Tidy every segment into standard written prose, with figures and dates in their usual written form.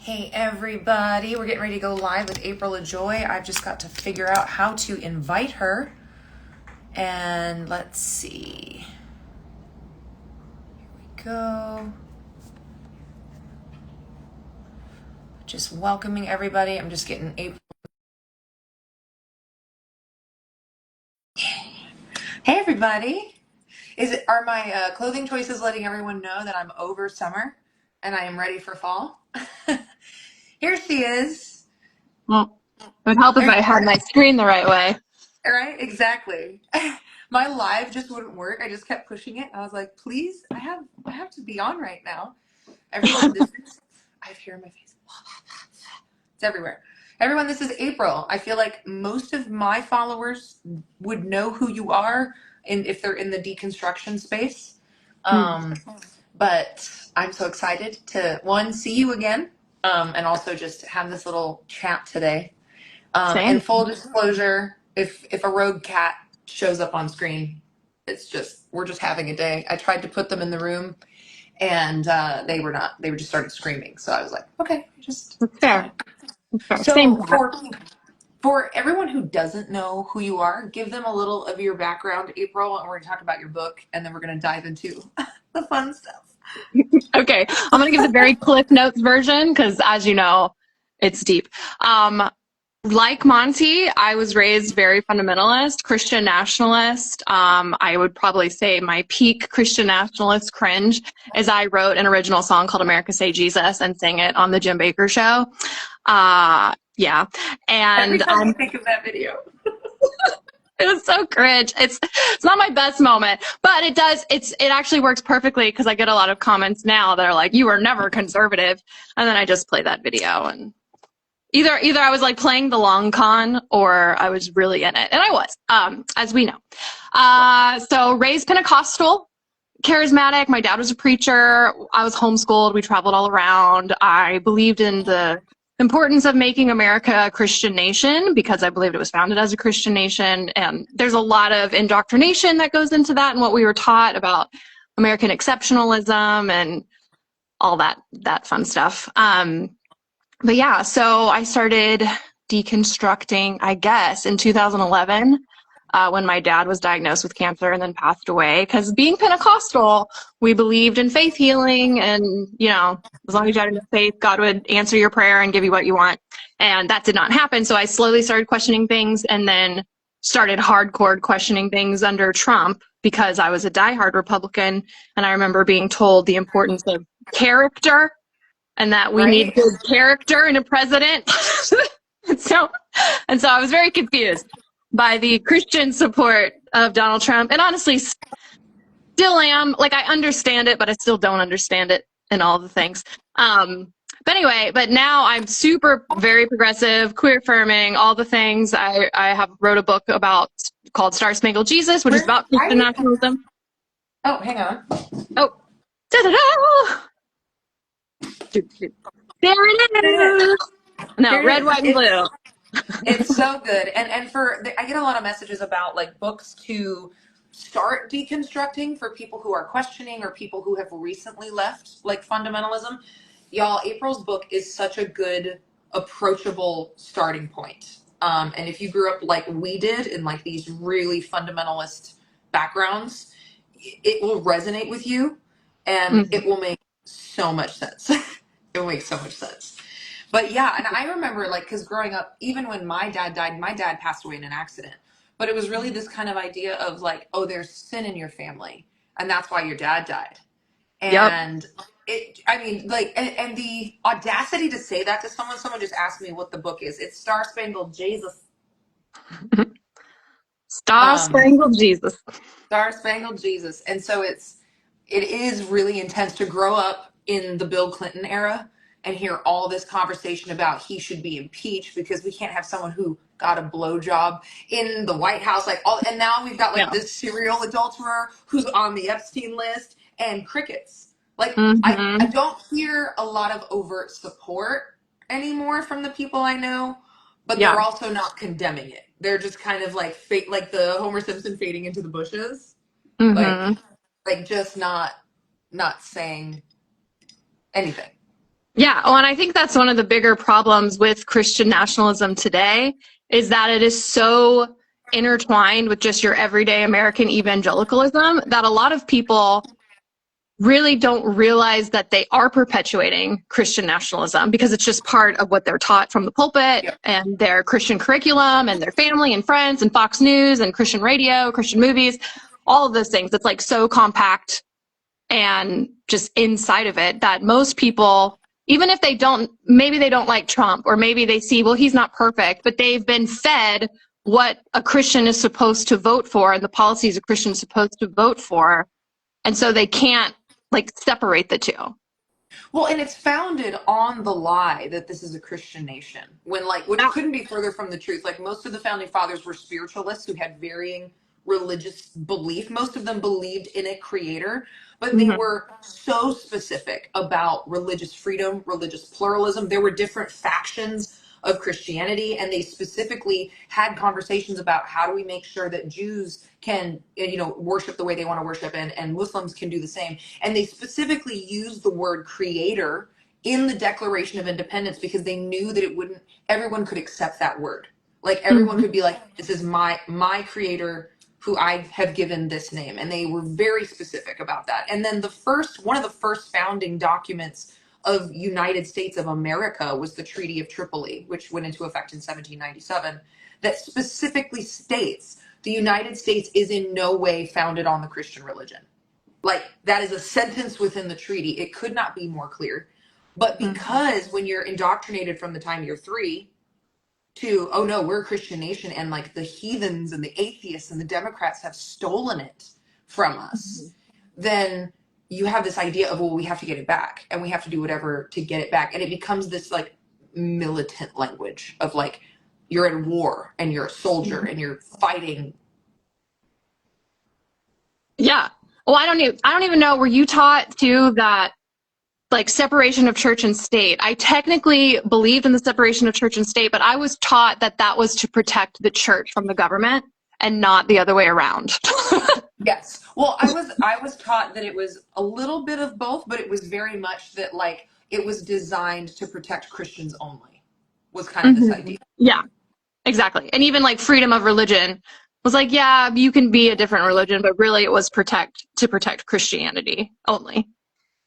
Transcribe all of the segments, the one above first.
Hey everybody, we're getting ready to go live with April Ajoy. I've just got to figure out how to invite her. And let's see. Here we go. Just welcoming everybody. I'm just getting April. Hey everybody. Are my clothing choices letting everyone know that I'm over summer and I am ready for fall? Here she is. Well, it would help if I had my screen the right way. Right, exactly. My live just wouldn't work. I just kept pushing it. I was like, please, I have to be on right now. Everyone, I have hair in my face. It's everywhere. Everyone, this is April. I feel like most of my followers would know who you are if they're in the deconstruction space. Um, but I'm so excited to, one, see you again, and also just have this little chat today. And Same. full disclosure, if a rogue cat shows up on screen, we're just having a day. I tried to put them in the room, and they were not. They were just started screaming. So I was like, okay, it's That's fine. fair. That's fair. Same So cat. for everyone who doesn't know who you are, give them a little of your background, April, and we're going to talk about your book, and then we're going to dive into the fun stuff. Okay, I'm gonna give the very Cliff Notes version because, as you know, it's deep. Like Monty, I was raised very fundamentalist, Christian nationalist. I would probably say my peak Christian nationalist cringe is I wrote an original song called "America Say Jesus" and sang it on the Jim Baker show. Yeah, Every and time I think of that video. it was so cringe. It's not my best moment, but it actually works perfectly because I get a lot of comments now that are like, "You were never conservative," and then I just play that video and either I was like playing the long con or I was really in it, and I was, as we know. So raised Pentecostal, charismatic. My dad was a preacher. I was homeschooled. We traveled all around. I believed in the importance of making America a Christian nation because I believed it was founded as a Christian nation. And there's a lot of indoctrination that goes into that and what we were taught about American exceptionalism and all that fun stuff. But yeah, so I started deconstructing, I guess, in 2011 when my dad was diagnosed with cancer and then passed away. Because being Pentecostal, we believed in faith healing, and as long as you had enough faith, God would answer your prayer and give you what you want. And that did not happen. So I slowly started questioning things, and then started hardcore questioning things under Trump because I was a diehard Republican, and I remember being told the importance of character and that we need Right? good character in a president. and so I was very confused by the Christian support of Donald Trump, and honestly still am. Like, I understand it, but I still don't understand it and all the things. But now I'm super very progressive, queer affirming, all the things. I have wrote a book called Star Spangled Jesus, which is about Christian nationalism. Oh, hang on. Oh, da-da-da! There it is. No, Here red, it is. white, and blue. It's so good. And I get a lot of messages about like books to start deconstructing for people who are questioning or people who have recently left like fundamentalism. Y'all, April's book is such a good approachable starting point. And if you grew up like we did in like these really fundamentalist backgrounds, it will resonate with you and Mm-hmm. it will make so much sense. It will make so much sense. But yeah, and I remember like, because growing up, even when my dad died, my dad passed away in an accident. But it was really this kind of idea of like, oh, there's sin in your family, and that's why your dad died. Yep. And I mean, like, and the audacity to say that to someone just asked me what the book is. It's Star Spangled Jesus. Star Um, Spangled Jesus. Star Spangled Jesus. And so it is really intense to grow up in the Bill Clinton era and hear all this conversation about he should be impeached because we can't have someone who got a blowjob in the White House, like all, and now we've got like Yeah. this serial adulterer who's on the Epstein list and crickets. Like I Mm-hmm. don't hear a lot of overt support anymore from the people I know, but Yeah. they're also not condemning it. They're just kind of like like the Homer Simpson fading into the bushes, like Mm-hmm. like just not saying anything. Yeah. Oh, and I think that's one of the bigger problems with Christian nationalism today is that it is so intertwined with just your everyday American evangelicalism that a lot of people really don't realize that they are perpetuating Christian nationalism because it's just part of what they're taught from the pulpit Yep. and their Christian curriculum and their family and friends and Fox News and Christian radio, Christian movies, all of those things. It's like so compact and just inside of it that most people, even if they don't, maybe they don't like Trump or maybe they see, well, he's not perfect, but they've been fed what a Christian is supposed to vote for and the policies a Christian is supposed to vote for. And so they can't like separate the two. Well, and it's founded on the lie that this is a Christian nation, which couldn't be further from the truth. Like, most of the founding fathers were spiritualists who had varying religious belief. Most of them believed in a creator, but they were so specific about religious freedom, religious pluralism. There were different factions of Christianity, and they specifically had conversations about how do we make sure that Jews can, worship the way they want to worship, and Muslims can do the same. And they specifically used the word creator in the Declaration of Independence because they knew that everyone could accept that word. Like, everyone could be like, this is my creator who I have given this name. And they were very specific about that. And then one of the first founding documents of United States of America was the Treaty of Tripoli, which went into effect in 1797, that specifically states the United States is in no way founded on the Christian religion. Like, that is a sentence within the treaty. It could not be more clear. But because when you're indoctrinated from the time you're 3 to, oh no, we're a Christian nation, and like the heathens and the atheists and the Democrats have stolen it from us, then you have this idea of, well, we have to get it back and we have to do whatever to get it back. And it becomes this like militant language of like, you're at war and you're a soldier and you're fighting. Yeah. Well, I don't even know. Were you taught too that like separation of church and state? I technically believed in the separation of church and state, but I was taught that that was to protect the church from the government and not the other way around. Yes. Well, I was taught that it was a little bit of both, but it was very much that like it was designed to protect Christians only, was kind of this idea. Yeah, exactly. And even like freedom of religion was like, yeah, you can be a different religion, but really it was to protect Christianity only.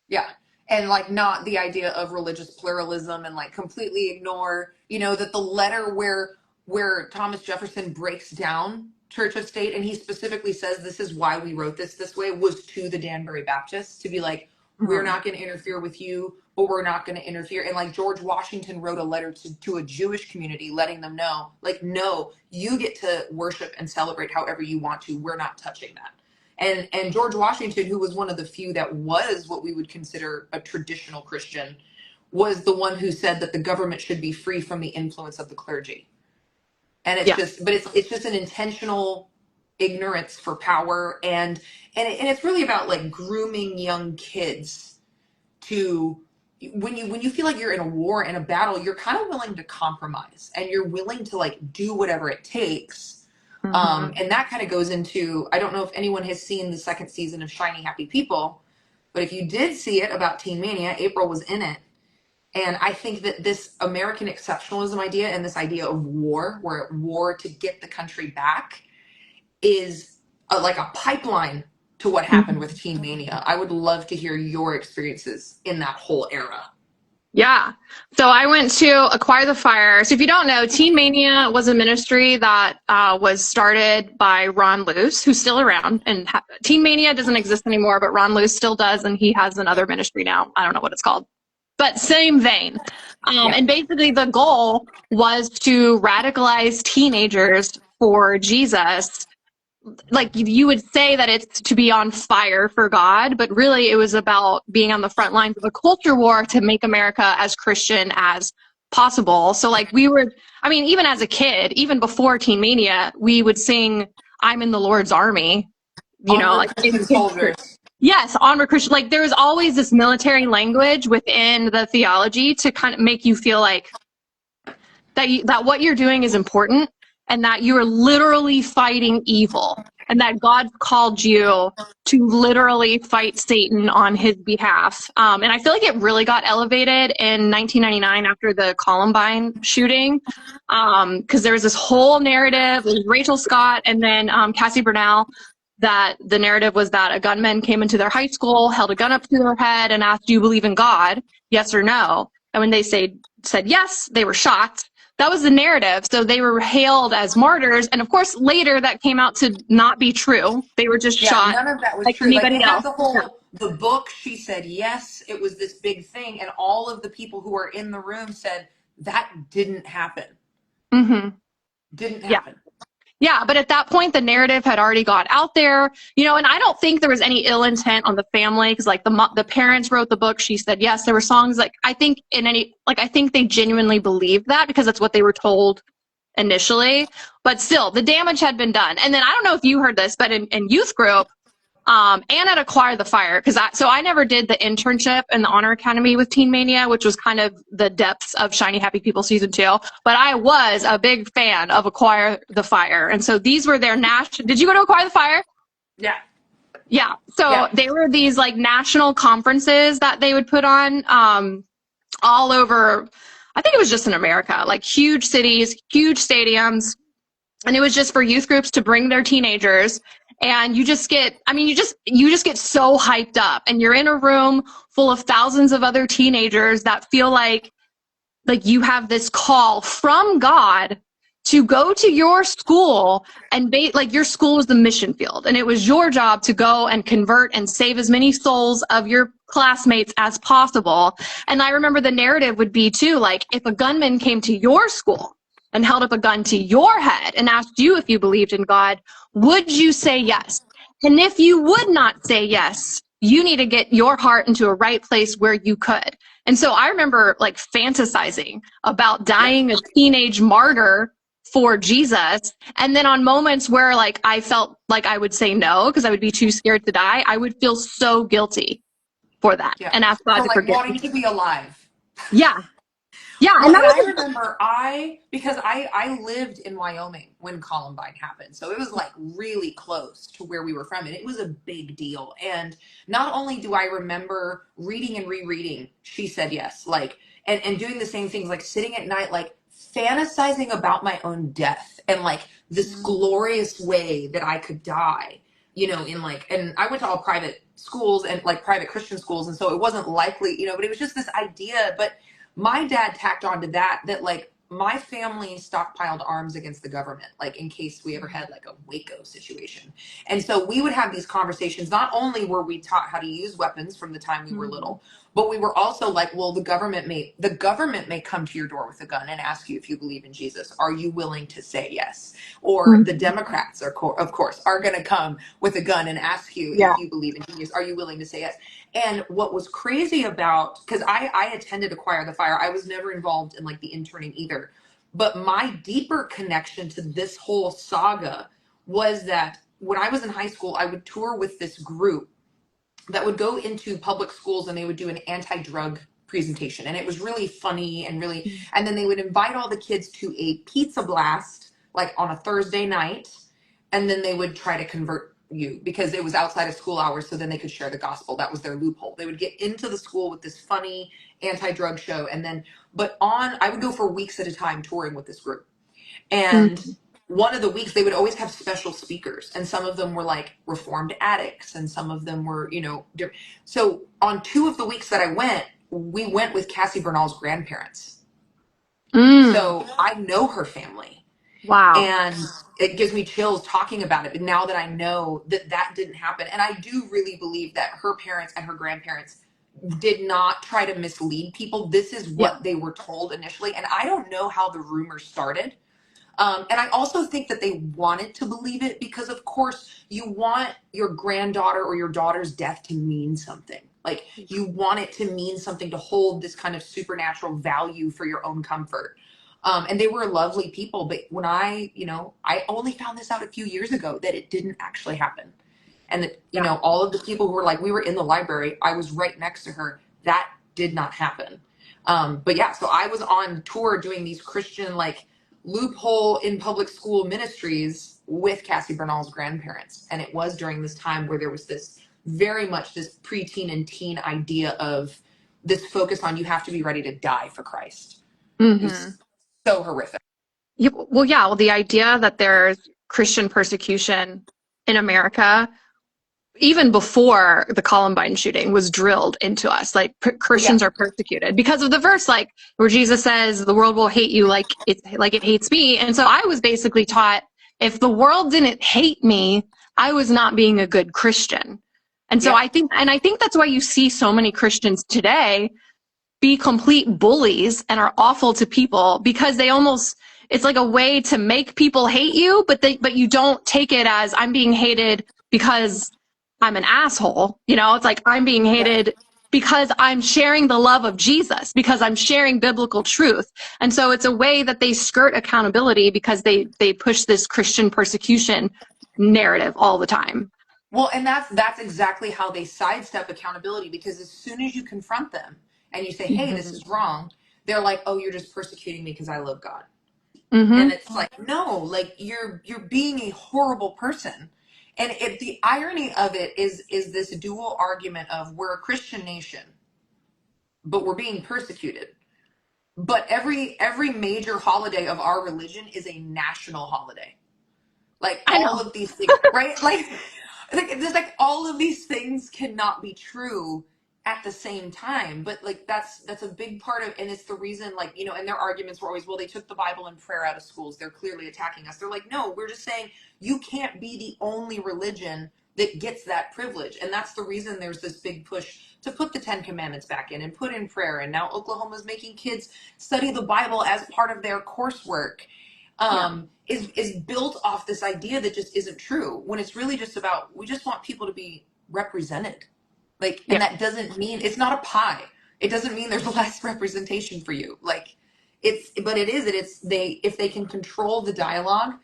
Yeah. And like not the idea of religious pluralism, and like completely ignore, that the letter where Thomas Jefferson breaks down church of state, and he specifically says this is why we wrote this way, was to the Danbury Baptists, to be like, we're not going to interfere with you, but we're not going to interfere. And like George Washington wrote a letter to a Jewish community letting them know, like, no, you get to worship and celebrate however you want to. We're not touching that. And George Washington, who was one of the few that was what we would consider a traditional Christian, was the one who said that the government should be free from the influence of the clergy. And it's just an intentional ignorance for power, and it's really about like grooming young kids to, when you feel like you're in a war and a battle, you're kind of willing to compromise and you're willing to like do whatever it takes. And that kind of goes into, I don't know if anyone has seen the second season of Shiny Happy People, but if you did see it about Teen Mania, April was in it. And I think that this American exceptionalism idea and this idea of war, where war to get the country back, is like a pipeline to what happened with Teen Mania. I would love to hear your experiences in that whole era. Yeah. So I went to Acquire the Fire. So if you don't know, Teen Mania was a ministry that was started by Ron Luce, who's still around. And Teen Mania doesn't exist anymore, but Ron Luce still does. And he has another ministry now. I don't know what it's called, but same vein. And basically the goal was to radicalize teenagers for Jesus. Like, you would say that it's to be on fire for God, but really it was about being on the front lines of a culture war to make America as Christian as possible. So like even as a kid, even before Teen Mania, we would sing, I'm in the Lord's army, like Christian soldiers. Yes, onward Christian. Like, there was always this military language within the theology to kind of make you feel like that what you're doing is important and that you are literally fighting evil. and that God called you to literally fight Satan on his behalf. And I feel like it really got elevated in 1999 after the Columbine shooting, because there was this whole narrative with Rachel Scott and then Cassie Bernal, that the narrative was that a gunman came into their high school, held a gun up to their head, and asked, "Do you believe in God? Yes or no?" And when they said yes, they were shot. That was the narrative. So they were hailed as martyrs. And of course, later that came out to not be true. They were just Yeah, shot none of that was like true. Like anybody we have else. the Yeah. whole the book. She said yes, it was this big thing, and all of the people who are in the room said that didn't happen. Mm-hmm. Didn't Yeah. happen. Yeah, but at that point, the narrative had already got out there, and I don't think there was any ill intent on the family, because like the parents wrote the book. She said yes. There were songs, like I think I think they genuinely believed that because that's what they were told initially. But still, the damage had been done. And then I don't know if you heard this, but in youth group, and at Acquire the Fire, because I never did the internship in the Honor Academy with Teen Mania, which was kind of the depths of Shiny Happy People season 2. But I was a big fan of Acquire the Fire, and so these were their national. Did you go to Acquire the Fire? Yeah. Yeah. So Yeah. they were these like national conferences that they would put on all over. I think it was just in America, like huge cities, huge stadiums. And it was just for youth groups to bring their teenagers, and you just get so hyped up, and you're in a room full of thousands of other teenagers that feel like you have this call from God to go to your school, and like your school was the mission field, and it was your job to go and convert and save as many souls of your classmates as possible. And I remember the narrative would be too, like, if a gunman came to your school and held up a gun to your head and asked you if you believed in God, would you say yes? And if you would not say yes, you need to get your heart into a right place where you could. And so I remember like fantasizing about dying a teenage martyr for Jesus. And then on moments where like I felt like I would say no because I would be too scared to die, I would feel so guilty for that and ask God For to like forgive wanting me. to be alive. Yeah. Yeah. Well, And that and I was remember because I lived in Wyoming when Columbine happened. So it was like really close to where we were from. And it was a big deal. And not only do I remember reading and rereading She Said Yes, like, and doing the same things, like sitting at night, like fantasizing about my own death and like this glorious way that I could die, in like, and I went to all private schools and like private Christian schools. And so it wasn't likely, but it was just this idea. But my dad tacked on to that like my family stockpiled arms against the government, like in case we ever had like a Waco situation. And so we would have these conversations. Not only were we taught how to use weapons from the time we were little, but we were also like, well, the government may come to your door with a gun and ask you if you believe in Jesus. Are you willing to say yes? Or the Democrats are, of course, are going to come with a gun and ask you if you believe in Jesus. Are you willing to say yes? And what was crazy about, because I attended Acquire the Fire, I was never involved in like the interning either. But my deeper connection to this whole saga was that when I was in high school, I would tour with this group that would go into public schools and they would do an anti-drug presentation. And it was really funny and and then they would invite all the kids to a pizza blast, like on a Thursday night. And then they would try to convert you because it was outside of school hours. So then they could share the gospel. That was their loophole. They would get into the school with this funny anti-drug show. And then, I would go for weeks at a time touring with this group. And one of the weeks they would always have special speakers, and some of them were like reformed addicts and some of them were different. So on 2 of the weeks that we went with Cassie Bernal's grandparents. So I know her family. Wow. And it gives me chills talking about it. But now that I know that didn't happen, and I do really believe that her parents and her grandparents did not try to mislead people. This is what they were told initially. And I don't know how the rumor started. And I also think that they wanted to believe it because, of course, you want your granddaughter or your daughter's death to mean something. Like, you want it to mean something, to hold this kind of supernatural value for your own comfort. And they were lovely people. But when I only found this out a few years ago that it didn't actually happen. And that, all of the people who were like, we were in the library, I was right next to her. That did not happen. But yeah, so I was on tour doing these Christian, like, loophole in public school ministries with Cassie Bernal's grandparents. And it was during this time where there was this very much this preteen and teen idea of this focus on you have to be ready to die for Christ. It was so horrific. Yeah, well, the idea that there's Christian persecution in America, even before the Columbine shooting, was drilled into us. Like Christians are persecuted because of the verse, like where Jesus says, "The world will hate you like it hates me." And so I was basically taught, if the world didn't hate me, I was not being a good Christian. And so I think that's why you see so many Christians today be complete bullies and are awful to people, because they almost, it's like a way to make people hate you, but you don't take it as, I'm being hated because I'm an asshole. You know, it's like, I'm being hated because I'm sharing the love of Jesus, because I'm sharing biblical truth. And so it's a way that they skirt accountability, because they push this Christian persecution narrative all the time. Well, and that's exactly how they sidestep accountability, because as soon as you confront them and you say, hey, this is wrong, they're like, oh, you're just persecuting me because I love God. And it's like, no, like you're being a horrible person. And the irony of it is this dual argument of, we're a Christian nation, but we're being persecuted. But every major holiday of our religion is a national holiday. Like all of these things, right? Like there's like all of these things cannot be true at the same time. But like that's a big part of, and it's the reason, like, you know, and their arguments were always, well, they took the Bible and prayer out of schools, they're clearly attacking us. They're like, no, we're just saying you can't be the only religion that gets that privilege. And that's the reason there's this big push to put the 10 Commandments back in and put in prayer. And now Oklahoma's making kids study the Bible as part of their coursework. Is built off this idea that just isn't true, when it's really just about, we just want people to be represented. Like, and that doesn't mean it's not a pie. It doesn't mean there's less representation for you. Like but if they can control the dialogue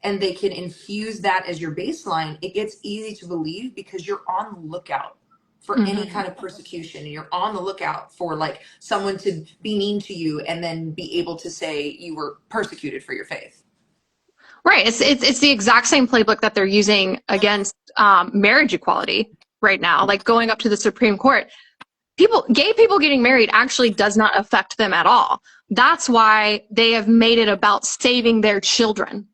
and they can infuse that as your baseline, it gets easy to believe, because you're on the lookout for any kind of persecution, and you're on the lookout for like someone to be mean to you and then be able to say you were persecuted for your faith. Right. It's the exact same playbook that they're using against marriage equality right now, like going up to the Supreme Court. Gay people getting married actually does not affect them at all. That's why they have made it about saving their children.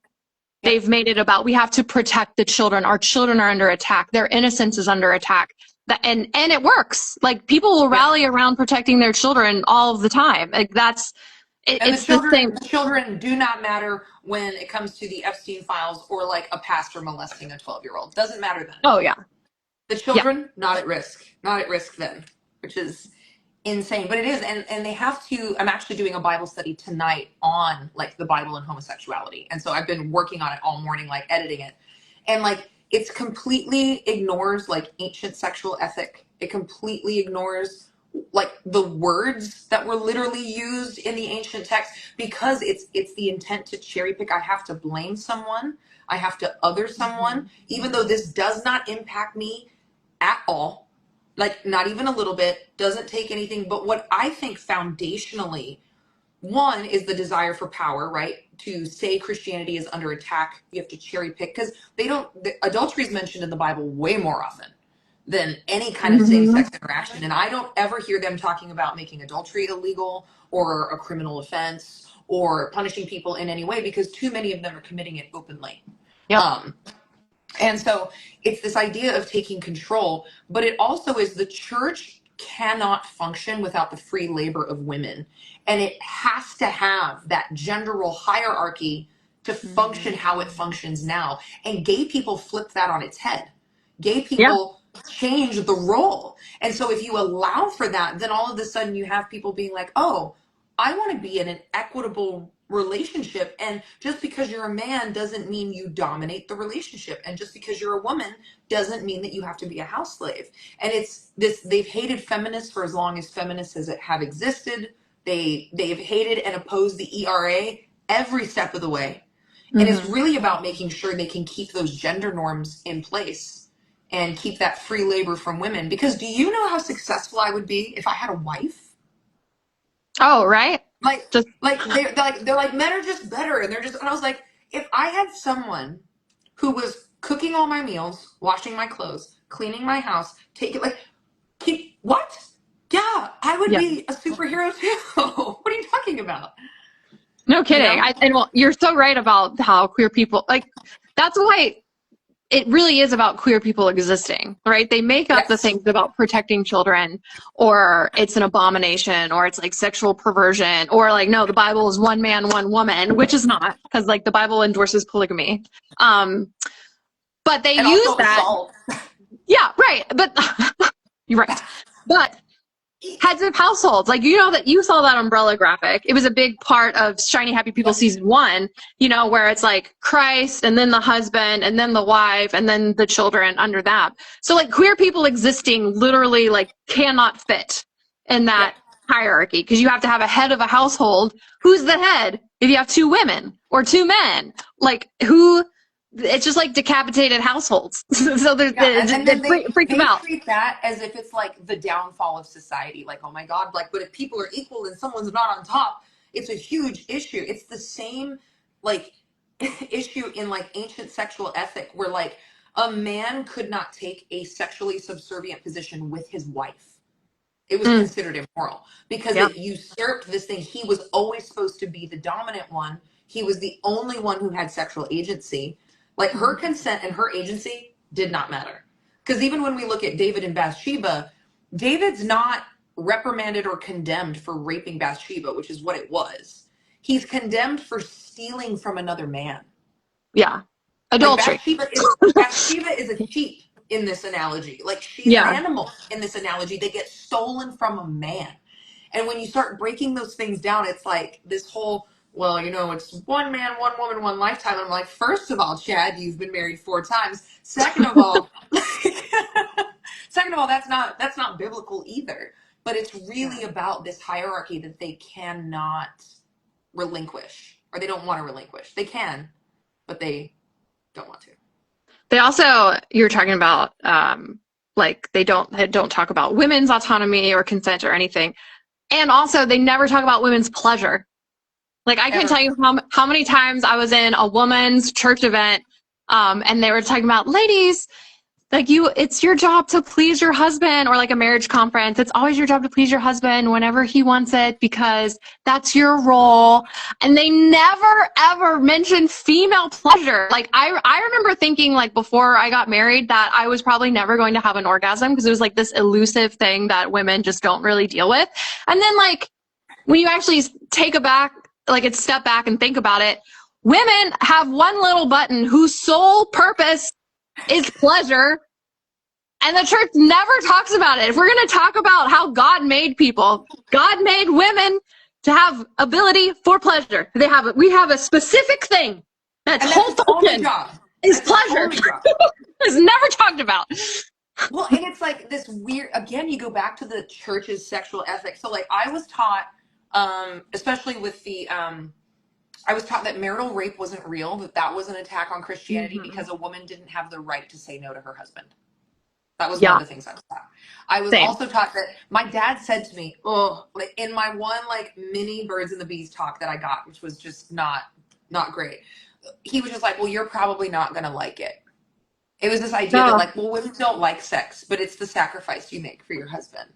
They've made it about, we have to protect the children. Our children are under attack. Their innocence is under attack. And it works. Like, people will rally around protecting their children all of the time. Like, it's the children do not matter when it comes to the Epstein files or like a pastor molesting a 12-year-old. Doesn't matter then. Oh yeah. The children, not at risk then, which is insane. But it is, and they have to, I'm actually doing a Bible study tonight on like the Bible and homosexuality. And so I've been working on it all morning, like editing it. And like, it's completely ignores like ancient sexual ethic. It completely ignores like the words that were literally used in the ancient text, because it's the intent to cherry pick. I have to blame someone. I have to other someone, even though this does not impact me at all. Like, not even a little bit, doesn't take anything. But what I think foundationally, one is the desire for power, right? To say Christianity is under attack, you have to cherry pick, because adultery is mentioned in the Bible way more often than any kind of same-sex interaction. And I don't ever hear them talking about making adultery illegal or a criminal offense or punishing people in any way, because too many of them are committing it openly. And so it's this idea of taking control, but it also is, the church cannot function without the free labor of women. And it has to have that gender role hierarchy to function how it functions now. And gay people flip that on its head. Gay people change the role. And so if you allow for that, then all of a sudden you have people being like, oh, I want to be in an equitable relationship. And just because you're a man doesn't mean you dominate the relationship. And just because you're a woman doesn't mean that you have to be a house slave. And it's this, they've hated feminists for as long as feminists have existed. They've hated and opposed the ERA every step of the way. And it's really about making sure they can keep those gender norms in place and keep that free labor from women. Because do you know how successful I would be if I had a wife? Oh, right. Like, Just they're like men are just better, and they're just. And I was like, if I had someone who was cooking all my meals, washing my clothes, cleaning my house, taking like, what? Yeah, I would yeah. be a superhero too. What are you talking about? No You kidding. know? And well, you're so right about how queer people like that's why it really is about queer people existing, right? They make up the Yes. things about protecting children, or it's an abomination, or it's like sexual perversion, or like, no, the Bible is one man, one woman, which is not, because like the Bible endorses polygamy. Um, but they And use also that. assault. Yeah, right. But you're right. But heads of households. Like, you know, that you saw that umbrella graphic. It was a big part of Shiny Happy People Yes. season 1, you know, where it's like Christ and then the husband and then the wife and then the children under that. So like queer people existing literally like cannot fit in Yep. that hierarchy, because you have to have a head of a household. Who's the head if you have 2 women or 2 men? Like, who? It's just like decapitated households. So there's Yeah, and then freak them they out. treat that as if it's like the downfall of society. Like, oh my God, like, but if people are equal and someone's not on top, it's a huge issue. It's the same like issue in like ancient sexual ethic where like a man could not take a sexually subservient position with his wife. It was Mm, considered immoral because yeah. it usurped this thing. He was always supposed to be the dominant one. He was the only one who had sexual agency. Like, her consent and her agency did not matter. Because even when we look at David and Bathsheba, David's not reprimanded or condemned for raping Bathsheba, which is what it was. He's condemned for stealing from another man. Yeah. Like, Adultery. Bathsheba is a sheep in this analogy. Like, she's an Yeah. animal in this analogy. They get stolen from a man. And when you start breaking those things down, it's like this whole, well, you know, it's one man, one woman, one lifetime. And I'm like, first of all, Chad, you've been married 4 times. Second of all, that's not biblical either. But it's really about this hierarchy that they cannot relinquish, or they don't want to relinquish. They can, but they don't want to. They also, you're talking about, like they don't talk about women's autonomy or consent or anything. And also they never talk about women's pleasure. Like, I can't Ever. tell you how many times I was in a woman's church event, and they were talking about, ladies, like, it's your job to please your husband, or like a marriage conference. It's always your job to please your husband whenever he wants it, because that's your role. And they never ever mention female pleasure. Like, I remember thinking, like, before I got married, that I was probably never going to have an orgasm, because it was like this elusive thing that women just don't really deal with. And then, like, when you actually take a step back and think about it, women have one little button whose sole purpose is pleasure, and the church never talks about it. If we're going to talk about how God made people, God made women to have ability for pleasure. We have a specific thing. That's And that's whole its only function job. is That's its pleasure. only job. It's never talked about. Well, and it's like this weird, again, you go back to the church's sexual ethics. So like I was taught, especially with I was taught that marital rape wasn't real, that that was an attack on Christianity Mm-hmm. because a woman didn't have the right to say no to her husband. That was one of Yeah, the things I was taught. I was same. also taught that my dad said to me, oh, like in my one like mini birds and the bees talk that I got, which was just not great. He was just like, well, you're probably not going to like it. It was this idea that No. like, well, women don't like sex, but it's the sacrifice you make for your husband.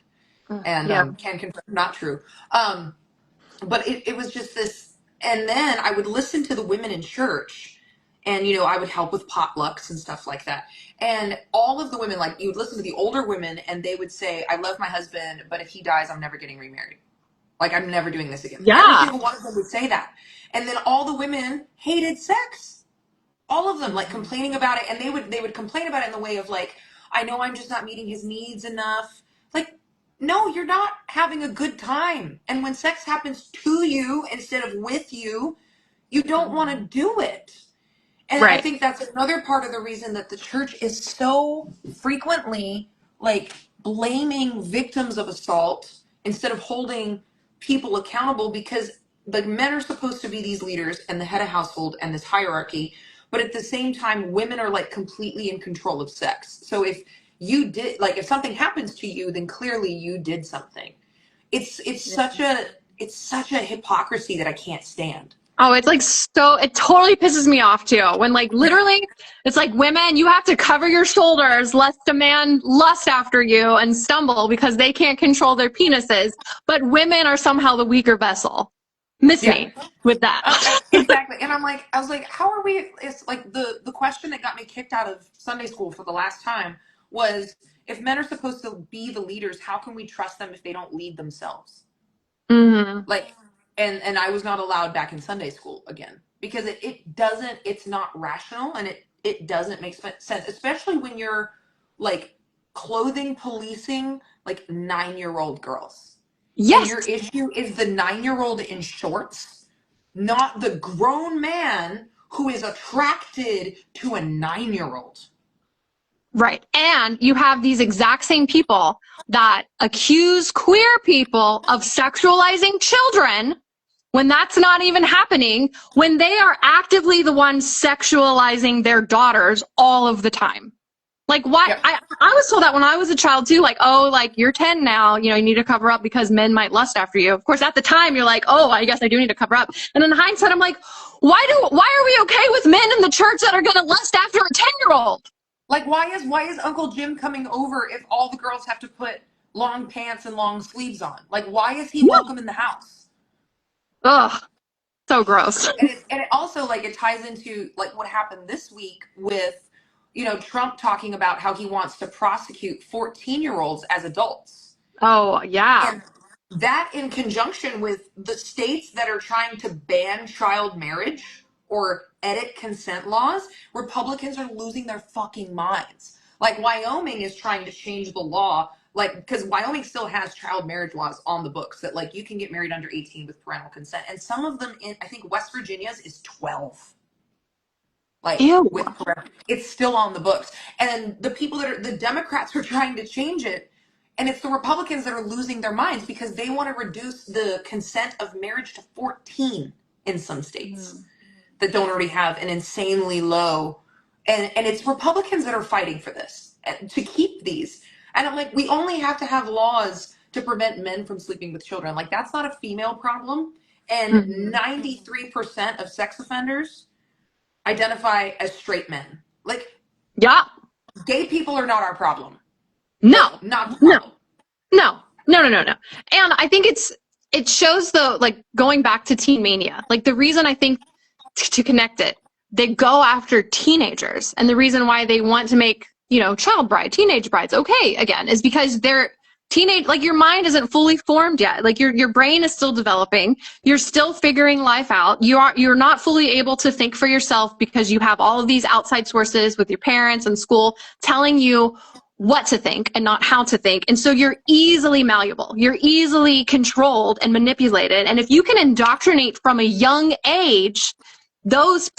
And Yeah. can confirm not true. But it was just this, and then I would listen to the women in church, and you know I would help with potlucks and stuff like that. And all of the women, like you would listen to the older women, and they would say, "I love my husband, but if he dies, I'm never getting remarried. Like I'm never doing this again." Every Yeah. single one of them would say that. And then all the women hated sex, all of them, like complaining about it, and they would complain about it in the way of like, I know I'm just not meeting his needs enough. Like, no, you're not having a good time, and when sex happens to you instead of with you don't want to do it. And I Right. think that's another part of the reason that the church is so frequently like blaming victims of assault instead of holding people accountable, because the men are supposed to be these leaders and the head of household and this hierarchy, but at the same time women are like completely in control of sex. So if you did, like, if something happens to you, then clearly you did something. it's it's Yeah. such a it's such a hypocrisy that I can't stand. Oh, it's like so, it totally pisses me off too. When like literally, it's like women, you have to cover your shoulders lest a man lust after you and stumble because they can't control their penises. But women are somehow the weaker vessel. Miss Yeah. me with that. Exactly. And I was like, how are we? It's like the question that got me kicked out of Sunday school for the last time was, if men are supposed to be the leaders, how can we trust them if they don't lead themselves? Mm-hmm. Like, and I was not allowed back in Sunday school again because it doesn't, it's not rational, and it doesn't make sense, especially when you're like clothing policing like 9-year-old girls. And Yes. your issue is the 9-year-old in shorts, not the grown man who is attracted to a 9-year-old. Right. And you have these exact same people that accuse queer people of sexualizing children when that's not even happening, when they are actively the ones sexualizing their daughters all of the time. Like, why? Yep. I was told that when I was a child too, like, oh, like you're 10 now, you know, you need to cover up because men might lust after you. Of course, at the time you're like, oh, I guess I do need to cover up. And in hindsight, I'm like, why are we okay with men in the church that are going to lust after a 10-year-old? Like, why is Uncle Jim coming over if all the girls have to put long pants and long sleeves on? Like, why is he welcome in the house? Ugh, so gross. And it also, like, it ties into like what happened this week with, you know, Trump talking about how he wants to prosecute 14-year-olds as adults. Oh, yeah. And that, in conjunction with the states that are trying to ban child marriage or edit consent laws, Republicans are losing their fucking minds. Like, Wyoming is trying to change the law, like, because Wyoming still has child marriage laws on the books that, like, you can get married under 18 with parental consent. And some of them, I think West Virginia's is 12. Like, Ew. with parental, it's still on the books. And the people the Democrats are trying to change it. And it's the Republicans that are losing their minds because they want to reduce the consent of marriage to 14 in some states that don't already have an insanely low. And it's Republicans that are fighting for this, to keep these. And I'm like, we only have to have laws to prevent men from sleeping with children. Like, that's not a female problem. And 93% of sex offenders identify as straight men. Like, Yeah. gay people are not our problem. No. Like, not the problem. No. And I think it shows though, like going back to teen mania, like the reason I think to connect it, they go after teenagers, and the reason why they want to make, you know, teenage brides okay again is because they're teenage, like your mind isn't fully formed yet. Like your brain is still developing. You're still figuring life out. You're not fully able to think for yourself because you have all of these outside sources with your parents and school telling you what to think and not how to think. And so you're easily malleable. You're easily controlled and manipulated. And if you can indoctrinate from a young age, those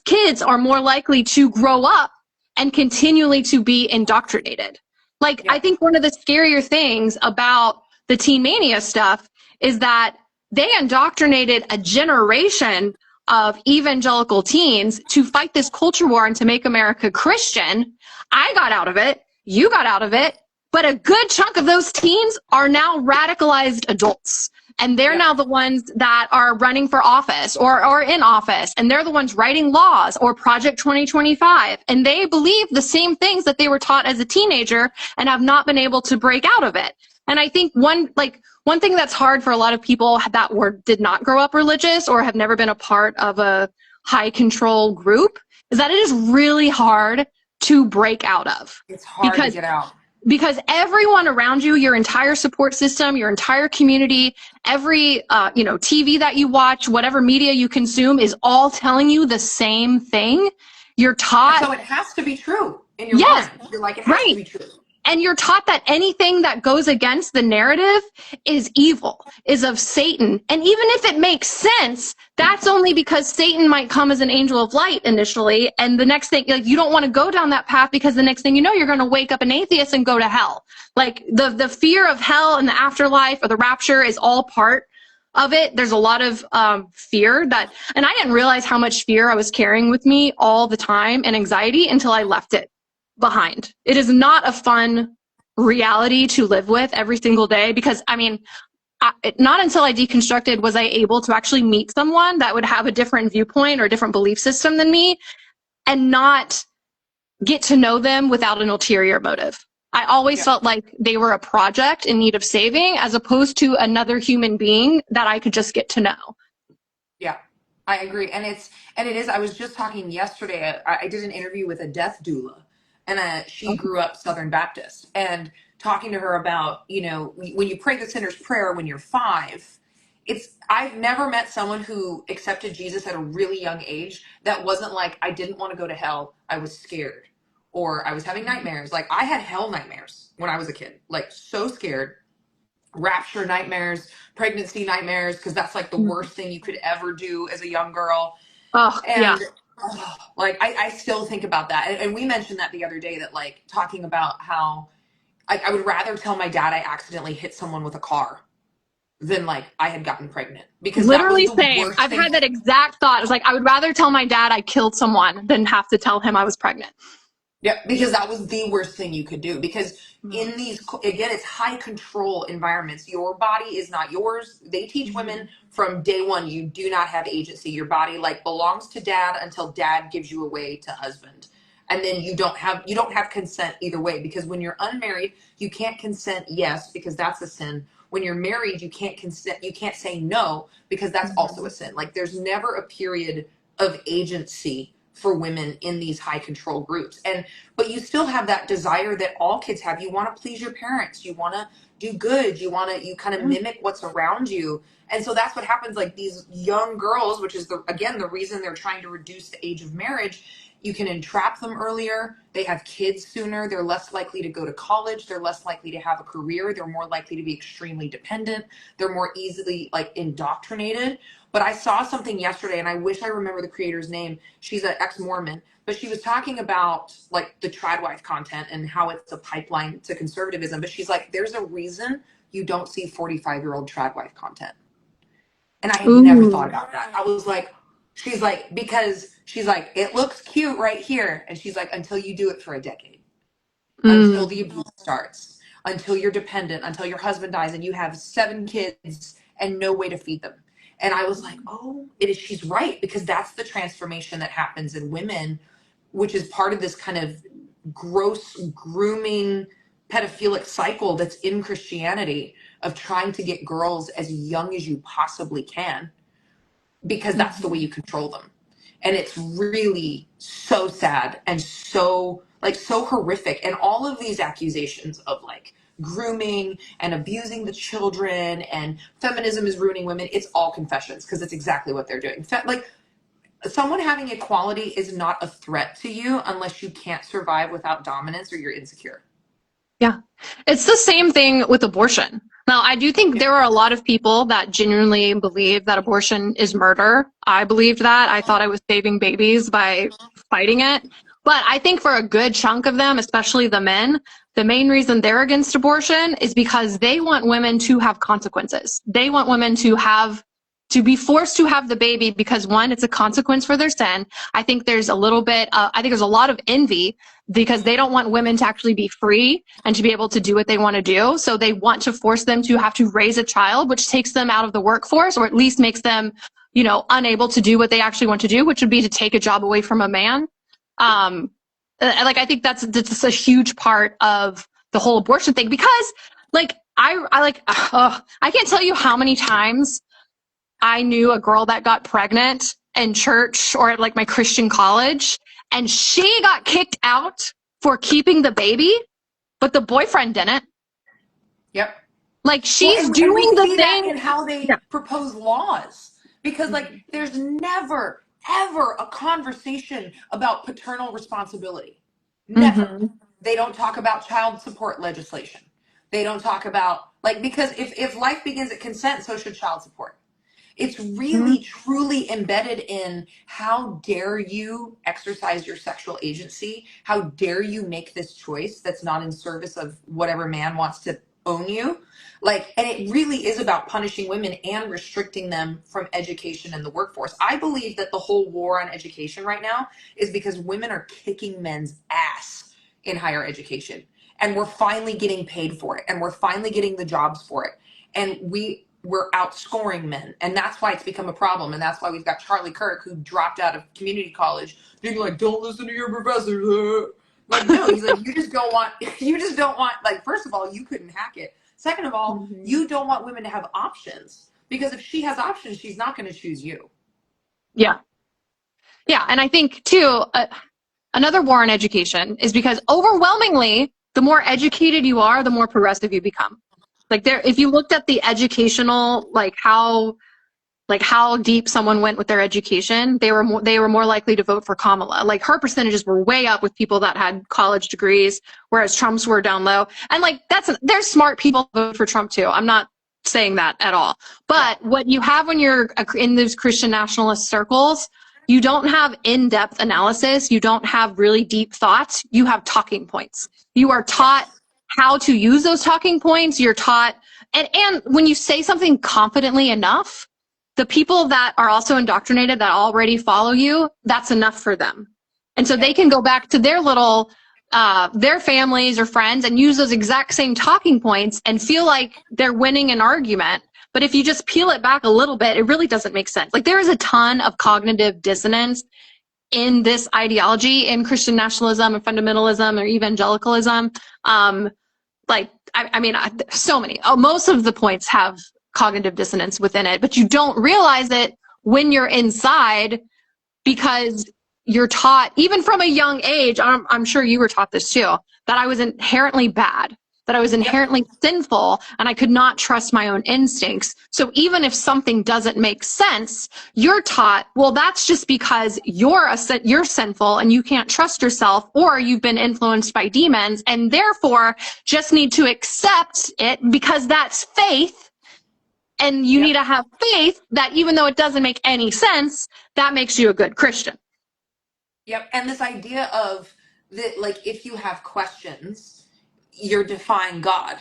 kids are more likely to grow up and continually to be indoctrinated. Like, Yeah. I think one of the scarier things about the teen mania stuff is that they indoctrinated a generation of evangelical teens to fight this culture war and to make America Christian. I got out of it. You got out of it. But a good chunk of those teens are now radicalized adults. And they're now the ones that are running for office or in office. And they're the ones writing laws or Project 2025. And they believe the same things that they were taught as a teenager and have not been able to break out of it. And I think one thing that's hard for a lot of people that did not grow up religious or have never been a part of a high control group is that it is really hard to break out of. It's hard to get out. Because everyone around you, your entire support system, your entire community, every TV that you watch, whatever media you consume is all telling you the same thing. You're taught. So it has to be true in your mind. You're like, it has to be true. And you're taught that anything that goes against the narrative is evil, is of Satan. And even if it makes sense, that's only because Satan might come as an angel of light initially. And the next thing, like, you don't want to go down that path because the next thing you know, you're going to wake up an atheist and go to hell. Like the fear of hell and the afterlife or the rapture is all part of it. There's a lot of fear and I didn't realize how much fear I was carrying with me all the time and anxiety until I left it behind. It is not a fun reality to live with every single day because, I mean, not until I deconstructed was I able to actually meet someone that would have a different viewpoint or a different belief system than me and not get to know them without an ulterior motive. I always Yeah. felt like they were a project in need of saving as opposed to another human being that I could just get to know. Yeah, I agree. And it is, I was just talking yesterday, I did an interview with a death doula, and she grew up Southern Baptist, and talking to her about, when you pray the sinner's prayer when you're 5, I've never met someone who accepted Jesus at a really young age that wasn't like, I didn't want to go to hell, I was scared, or I was having nightmares. Like, I had hell nightmares when I was a kid, like so scared, rapture nightmares, pregnancy nightmares, because that's like the worst thing you could ever do as a young girl. Oh, yeah. And like, I still think about that. And we mentioned that the other day, that like talking about how I would rather tell my dad I accidentally hit someone with a car than like I had gotten pregnant, because that was Literally the same. worst I've thing. had that exact thought. It's like, I would rather tell my dad I killed someone than have to tell him I was pregnant. Yeah, because that was the worst thing you could do. Because in these, again, it's high control environments. Your body is not yours. They teach women from day one, you do not have agency. Your body like belongs to dad until dad gives you away to husband. And then you don't have consent either way, because when you're unmarried, you can't consent yes, because that's a sin. When you're married, you can't consent, you can't say no, because that's also a sin. Like, there's never a period of agency for women in these high control groups. But you still have that desire that all kids have. You want to please your parents, you want to do good, you kind of mimic what's around you. And so that's what happens. Like, these young girls, which is the reason they're trying to reduce the age of marriage, you can entrap them earlier, they have kids sooner, they're less likely to go to college, they're less likely to have a career, they're more likely to be extremely dependent, they're more easily like indoctrinated. But I saw something yesterday, and I wish I remember the creator's name. She's an ex-Mormon, but she was talking about like the tradwife content and how it's a pipeline to conservatism. But she's like, there's a reason you don't see 45-year-old tradwife content. And I had never thought Ooh. about that. I was like, because she's like, it looks cute right here. And she's like, until you do it for a decade, until Mm. the abuse starts, until you're dependent, until your husband dies and you have 7 kids and no way to feed them. And I was like, oh, she's right, because that's the transformation that happens in women, which is part of this kind of gross grooming pedophilic cycle that's in Christianity, of trying to get girls as young as you possibly can, because that's the way you control them. And it's really so sad and so horrific. And all of these accusations of like grooming and abusing the children and feminism is ruining women, it's all confessions, because it's exactly what they're doing. Like, someone having equality is not a threat to you unless you can't survive without dominance or you're insecure. Yeah. It's the same thing with abortion. Now, I do think Yeah. there are a lot of people that genuinely believe that abortion is murder. I believed that. I thought I was saving babies by fighting it. But I think for a good chunk of them, especially the men, the main reason they're against abortion is because they want women to have consequences. They want women to be forced to have the baby because, one, it's a consequence for their sin. I think there's a little bit, I think there's a lot of envy because they don't want women to actually be free and to be able to do what they want to do. So they want to force them to have to raise a child, which takes them out of the workforce, or at least makes them, unable to do what they actually want to do, which would be to take a job away from a man. Like, I think that's a huge part of the whole abortion thing, because like, I can't tell you how many times I knew a girl that got pregnant in church or at like my Christian college, and she got kicked out for keeping the baby, but the boyfriend didn't. Yep. Like, Well, she's and we doing the see that thing. in how they Yeah. propose laws, because like there's never ever a conversation about paternal responsibility. Never. Mm-hmm. They don't talk about child support legislation. They don't talk about, like, because if life begins at consent, so should child support. It's really truly embedded in, how dare you exercise your sexual agency? How dare you make this choice that's not in service of whatever man wants to own you? Like, and it really is about punishing women and restricting them from education and the workforce. I believe that the whole war on education right now is because women are kicking men's ass in higher education. And we're finally getting paid for it. And we're finally getting the jobs for it. And we're outscoring men, and that's why it's become a problem, and that's why we've got Charlie Kirk, who dropped out of community college, being like, don't listen to your professor. Like, no, he's like, you just don't want, like, first of all, you couldn't hack it. Second of all, Mm-hmm. you don't want women to have options, because if she has options, she's not going to choose you. Yeah. Yeah. And I think, too, another war on education is because overwhelmingly, the more educated you are, the more progressive you become. Like there, if you looked at the educational, like how deep someone went with their education, they were more likely to vote for Kamala. Like her percentages were way up with people that had college degrees, whereas Trump's were down low. And like there's smart people who vote for Trump too. I'm not saying that at all. But what you have when you're in those Christian nationalist circles, you don't have in-depth analysis. You don't have really deep thoughts. You have talking points. You are taught how to use those talking points. You're taught, and when you say something confidently enough, the people that are also indoctrinated that already follow you, that's enough for them. And so they can go back to their little, their families or friends and use those exact same talking points and feel like they're winning an argument. But if you just peel it back a little bit, it really doesn't make sense. Like there is a ton of cognitive dissonance in this ideology, in Christian nationalism and fundamentalism or evangelicalism. I mean, so many. Most of the points have cognitive dissonance within it, but you don't realize it when you're inside because you're taught, even from a young age, I'm sure you were taught this too, that I was inherently bad, that I was inherently sinful, and I could not trust my own instincts. So even if something doesn't make sense, you're taught, well, that's just because you're sinful and you can't trust yourself, or you've been influenced by demons, and therefore just need to accept it because that's faith. And you need to have faith that even though it doesn't make any sense, that makes you a good Christian. Yep. And this idea of that, like, if you have questions, you're defying God.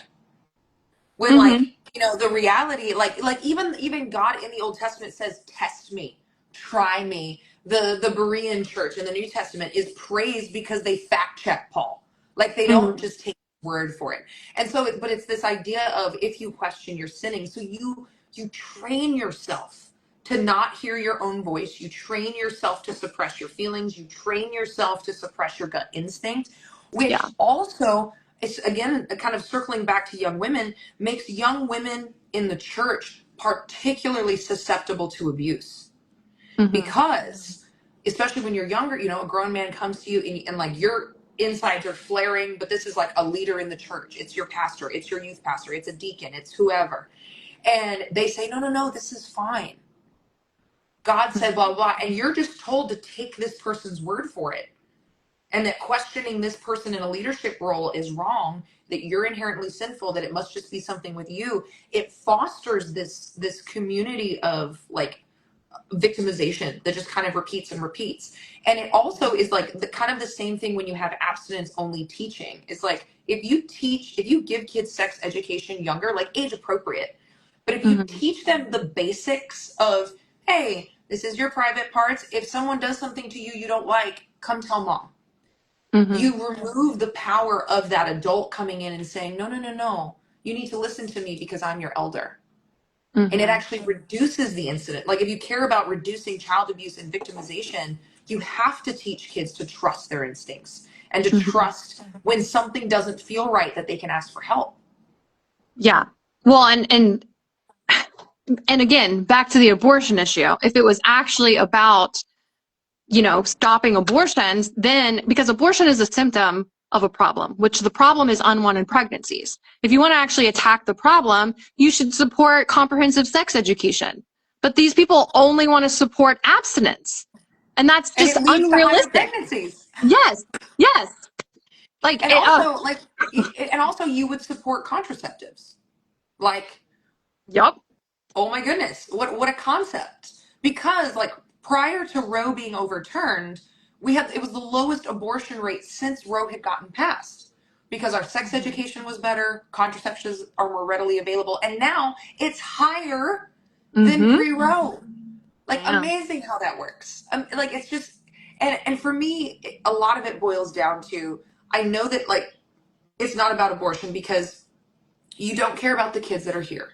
When, like, Mm-hmm. the reality, like even God in the Old Testament says, test me, try me. The Berean church in the New Testament is praised because they fact check Paul. Like, they don't Mm-hmm. just take his word for it. And so, but it's this idea of, if you question, you're sinning. So you train yourself to not hear your own voice. You train yourself to suppress your feelings. You train yourself to suppress your gut instinct, Yeah. which also, it's again kind of circling back to young women, makes young women in the church particularly susceptible to abuse. Mm-hmm. Because, especially when you're younger, a grown man comes to you and like your insides are flaring, but this is like a leader in the church. It's your pastor, it's your youth pastor, it's a deacon, it's whoever. And they say, no, no, no, this is fine. God said blah, blah, blah. And you're just told to take this person's word for it. And that questioning this person in a leadership role is wrong, that you're inherently sinful, that it must just be something with you. It fosters this community of like victimization that just kind of repeats and repeats. And it also is like the kind of the same thing when you have abstinence only teaching. It's like, if you give kids sex education younger, like age appropriate, but if you Mm-hmm. teach them the basics of, hey, this is your private parts, if someone does something to you you don't like, come tell mom. Mm-hmm. You remove the power of that adult coming in and saying, no, no, no, no, you need to listen to me because I'm your elder. And it Mm-hmm. actually reduces the incident. Like, if you care about reducing child abuse and victimization, you have to teach kids to trust their instincts and to Mm-hmm. trust when something doesn't feel right, that they can ask for help. Yeah. Well, and again, back to the abortion issue. If it was actually about, stopping abortions, then because abortion is a symptom of a problem, which the problem is unwanted pregnancies. If you want to actually attack the problem, you should support comprehensive sex education. But these people only want to support abstinence. And that's And just it leads to higher unrealistic. pregnancies. Yes. Yes. Like And also, you would support contraceptives. Like, yep. oh my goodness, what a concept. Because, like, prior to Roe being overturned, it was the lowest abortion rate since Roe had gotten passed, because our sex education was better, contraceptives are more readily available, and now it's higher than Mm-hmm. pre-Roe. Like, Yeah. amazing how that works. Like, it's just, and for me, a lot of it boils down to, I know that, like, it's not about abortion because you don't care about the kids that are here.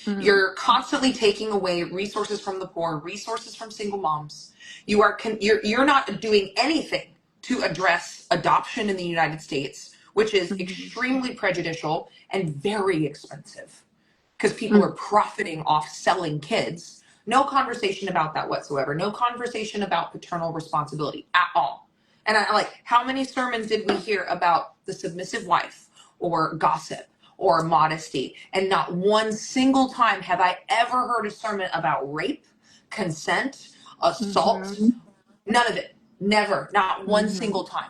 Mm-hmm. You're constantly taking away resources from the poor, resources from single moms. You're not doing anything to address adoption in the United States, which is extremely prejudicial and very expensive because people are profiting off selling kids. No conversation about that whatsoever. No conversation about paternal responsibility at all. And I like, how many sermons did we hear about the submissive wife or gossip or modesty? And not one single time have I ever heard a sermon about rape, consent, assault. Mm-hmm. None of it. Never. Not one Mm-hmm. single time.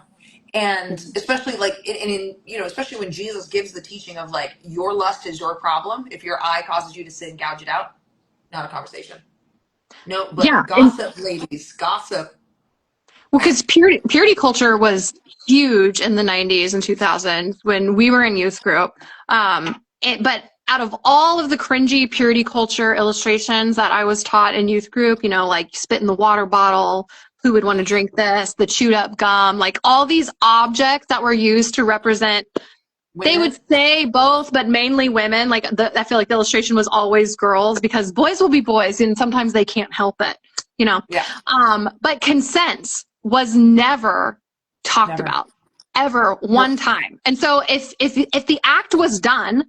And especially like in especially when Jesus gives the teaching of like, your lust is your problem. If your eye causes you to sin, gouge it out. Not a conversation. No, Yeah. but gossip, ladies, gossip. Well, because purity culture was huge in the 90s and 2000s when we were in youth group. But out of all of the cringy purity culture illustrations that I was taught in youth group, like spit in the water bottle, who would want to drink this, the chewed up gum, like all these objects that were used to represent, they would Women. say both, but mainly women. Like I feel like the illustration was always girls because boys will be boys and sometimes they can't help it, Yeah. But consent was never talked Never. about ever No. one time. And so if the act was done,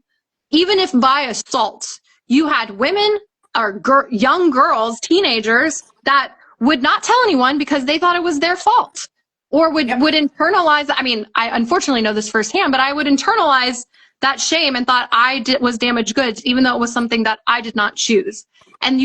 even if by assault, you had women or young girls, teenagers that would not tell anyone because they thought it was their fault or would Yep. internalize. I mean, I unfortunately know this firsthand, but I would internalize that shame and thought was damaged goods, even though it was something that I did not choose. And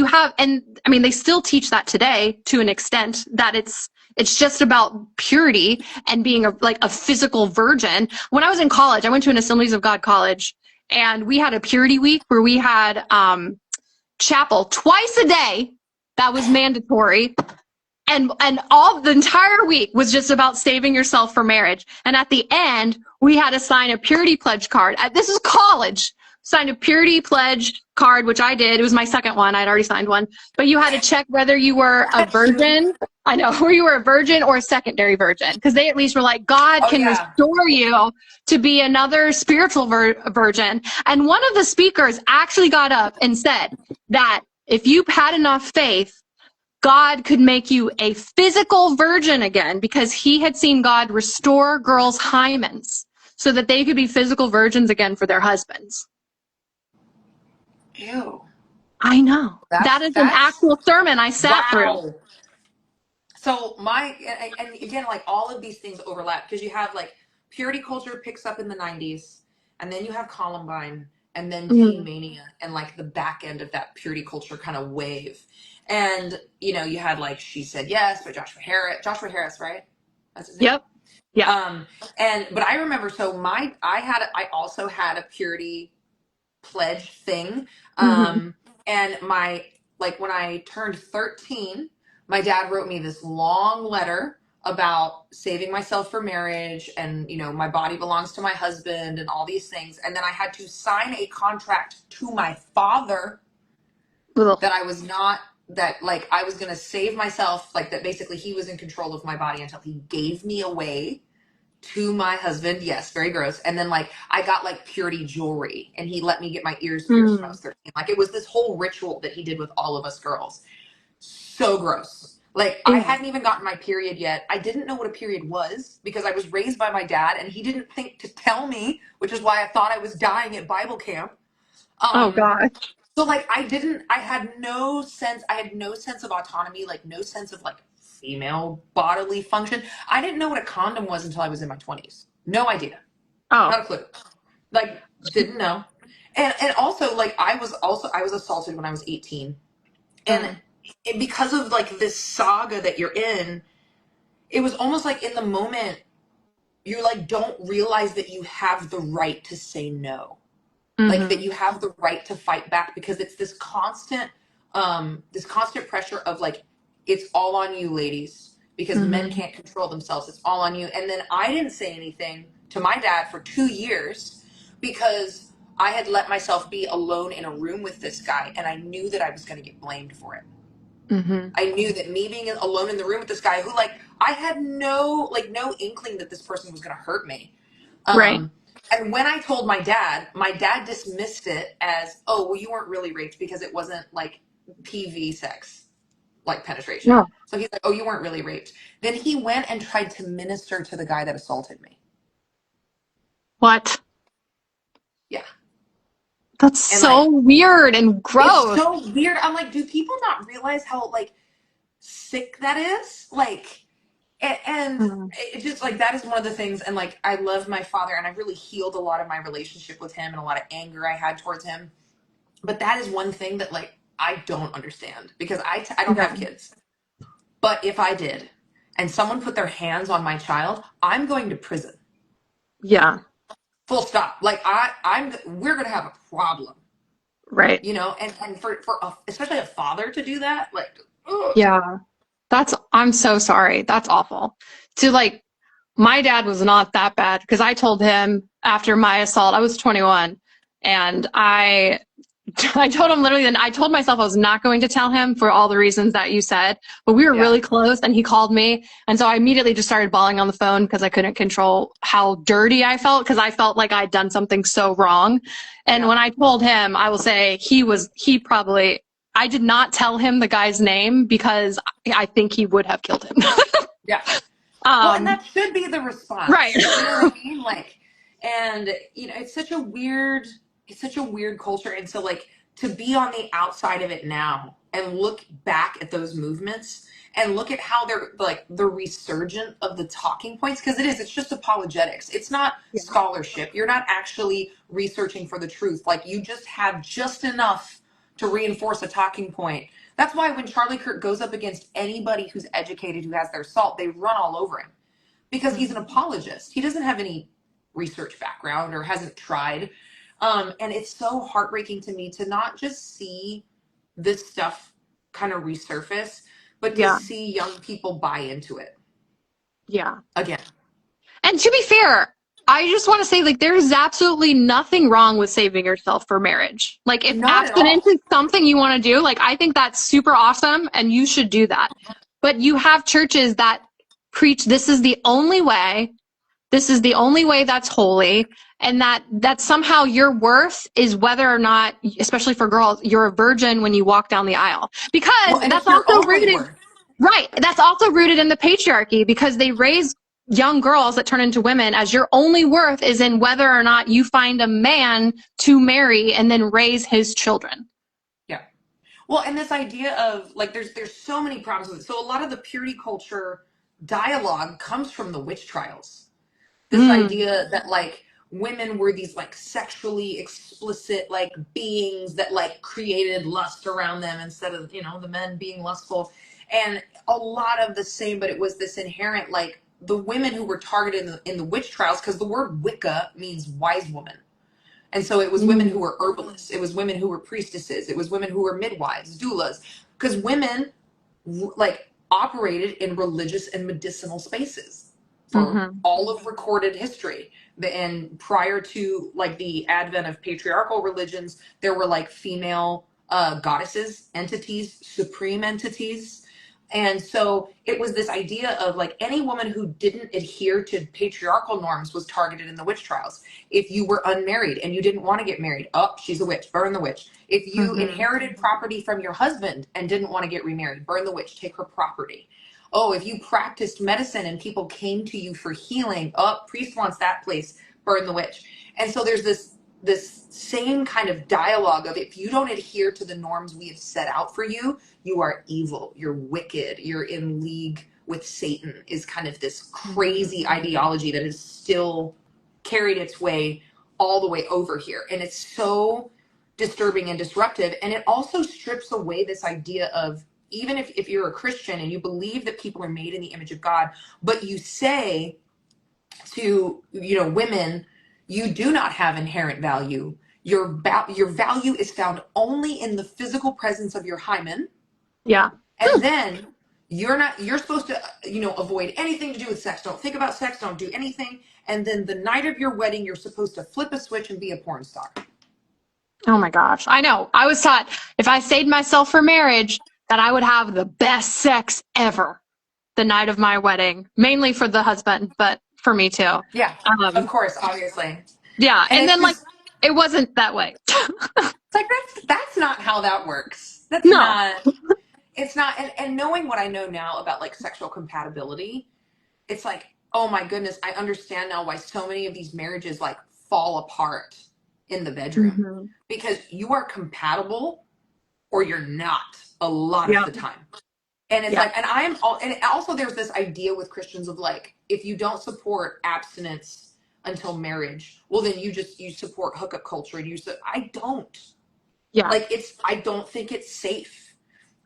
I mean, they still teach that today to an extent that it's just about purity and being a physical virgin. When I was in college, I went to an Assemblies of God college, and we had a purity week where we had chapel twice a day. That was mandatory. And all the entire week was just about saving yourself for marriage. And at the end, we had to sign a purity pledge card. This is college. Signed a purity pledge card, which I did. It was my second one. I'd already signed one. But you had to check whether you were a virgin. I know, whether you were a virgin or a secondary virgin. Because they at least were like, God Oh can yeah. restore you to be another spiritual virgin. And one of the speakers actually got up and said that if you had enough faith, God could make you a physical virgin again, because he had seen God restore girls' hymens so that they could be physical virgins again for their husbands. Ew. I know. That is an That's actual sermon I sat through. wow. So and again, like all of these things overlap because you have like purity culture picks up in the 90s, and then you have Columbine, and then Teen Mm. Mania, and like the back end of that purity culture kind of wave. And you had like She Said Yes by Joshua Harris, right? That's his name. Yep. Yeah. But I remember, so I also had a purity pledge thing. Mm-hmm. And when I turned 13, my dad wrote me this long letter about saving myself for marriage and, my body belongs to my husband and all these things. And then I had to sign a contract to my father that I was not, that like I was going to save myself, like that basically he was in control of my body until he gave me away to my husband. Yes, very gross. And then like I got like purity jewelry, and he let me get my ears pierced when I Mm. was 13. Like it was this whole ritual that he did with all of us girls. So gross. Like I Ew. hadn't even gotten my period yet. I didn't know what a period was because I was raised by my dad and he didn't think to tell me, which is why I thought I was dying at Bible camp. Oh, Um God. so like I had no sense of autonomy, like no sense of like female bodily function. I didn't know what a condom was until I was in my 20s. No idea. Oh. Not a clue. Like didn't know. And also like I was assaulted when I was 18. And Mm. because of like this saga that you're in, it was almost like in the moment you like don't realize that you have the right to say no, like that Mm-hmm. you have the right to fight back, because it's this constant pressure of like, it's all on you, ladies, because men Mm-hmm. can't control themselves, it's all on you. And then I didn't say anything to my dad for 2 years because I had let myself be alone in a room with this guy, and I knew that I was going to get blamed for it. Mm-hmm. I knew that me being alone in the room with this guy who like I had no inkling that this person was going to hurt me. Right. um And when I told my dad dismissed it as, oh, well, you weren't really raped because it wasn't like PV sex, like penetration. Yeah. So he's like, oh, you weren't really raped. Then he went and tried to minister to the guy that assaulted me. What? Yeah. That's And like, so weird and it's gross. so weird. I'm like, do people not realize how like sick that is? Like, and Mm. it just like that is one of the things. And like, I love my father, and I've really healed a lot of my relationship with him and a lot of anger I had towards him. But that is one thing that like I don't understand because I don't Yeah. have kids. But if I did, and someone put their hands on my child, I'm going to prison. Yeah. Full stop. Like we're gonna have a problem, Right. you know. And for especially a father to do that, like, ugh. Yeah. I'm so sorry. That's awful. To like, my dad was not that bad because I told him after my assault, I was 21, and I told him literally, then I told myself I was not going to tell him for all the reasons that you said, but we were Yeah, really close and he called me. And so I immediately just started bawling on the phone because I couldn't control how dirty I felt because I felt like I'd done something so wrong. And yeah, when I told him, I will say I did not tell him the guy's name because I think he would have killed him. yeah. Well, and um, that should be the right. response. You know what I mean? Like, and you know, it's such a weird culture. And so like to be on the outside of it now and look back at those movements and look at how they're like the resurgent of the talking points, because it's just apologetics. It's not Yeah. scholarship. You're not actually researching for the truth. Like you just have just enough to reinforce a talking point. That's why when Charlie Kirk goes up against anybody who's educated who has their salt, they run all over him because he's an Mhm. apologist. He doesn't have any research background or hasn't tried. And it's so heartbreaking to me to not just see this stuff kind of resurface, but to Yeah. see young people buy into it Yeah. again. And to be fair, I just want to say, like, there's absolutely nothing wrong with saving yourself for marriage. Like, if Not at abstinence all. is something you want to do, like, I think that's super awesome and you should do that. But you have churches that preach this is the only way, this is the only way that's holy, and that somehow your worth is whether or not, especially for girls, you're a virgin when you walk down the aisle. Because Well, and that's it's your also only rooted. worth. Right. That's also rooted in the patriarchy because they raise young girls that turn into women as your only worth is in whether or not you find a man to marry and then raise his children. Yeah. Well, and this idea of like there's so many problems with it. So a lot of the purity culture dialogue comes from the witch trials. This Mm. idea that like women were these like sexually explicit like beings that like created lust around them instead of, you know, the men being lustful. And a lot of the same, but it was this inherent like the women who were targeted in the witch trials, because the word Wicca means wise woman. And so it was women who Mm. were herbalists, it was women who were priestesses, it was women who were midwives, doulas, because women like operated in religious and medicinal spaces for Mm-hmm. all of recorded history. And prior to like the advent of patriarchal religions, there were like female goddesses, entities, supreme entities. And so it was this idea of like any woman who didn't adhere to patriarchal norms was targeted in the witch trials. If you were unmarried and you didn't want to get married, oh, she's a witch, burn the witch. If you Mm-hmm. inherited property from your husband and didn't want to get remarried, burn the witch, take her property. Oh, if you practiced medicine and people came to you for healing, oh, priest wants that place, burn the witch. And so there's this same kind of dialogue of if you don't adhere to the norms we have set out for you, you are evil, you're wicked, you're in league with Satan, is kind of this Mm-hmm. crazy ideology that is still carried its way all the way over here. And it's so disturbing and disruptive. And it also strips away this idea of even if you're a Christian and you believe that people are made in the image of God, but you say to, you know, women, you do not have inherent value. Your value is found only in the physical presence of your hymen. Yeah. And then you're supposed to, you know, avoid anything to do with sex. Don't think about sex, don't do anything. And then the night of your wedding, you're supposed to flip a switch and be a porn star. Oh my gosh. I know. I was taught if I saved myself for marriage, that I would have the best sex ever the night of my wedding, mainly for the husband, but for me too. Yeah, of Um, course, obviously. Yeah. And And it's then like, just, it wasn't that way. it's like, that's not how that works. That's No. not, it's not. And knowing what I know now about like sexual compatibility, it's like, oh my goodness, I understand now why so many of these marriages like fall apart in the bedroom, Mm-hmm. because you are compatible or you're not a lot of Yeah. the time. And it's Yeah. like, and I am all, and also there's this idea with Christians of like, if you don't support abstinence until marriage, well, then you support hookup culture. And I don't. Yeah. Like, I don't think it's safe.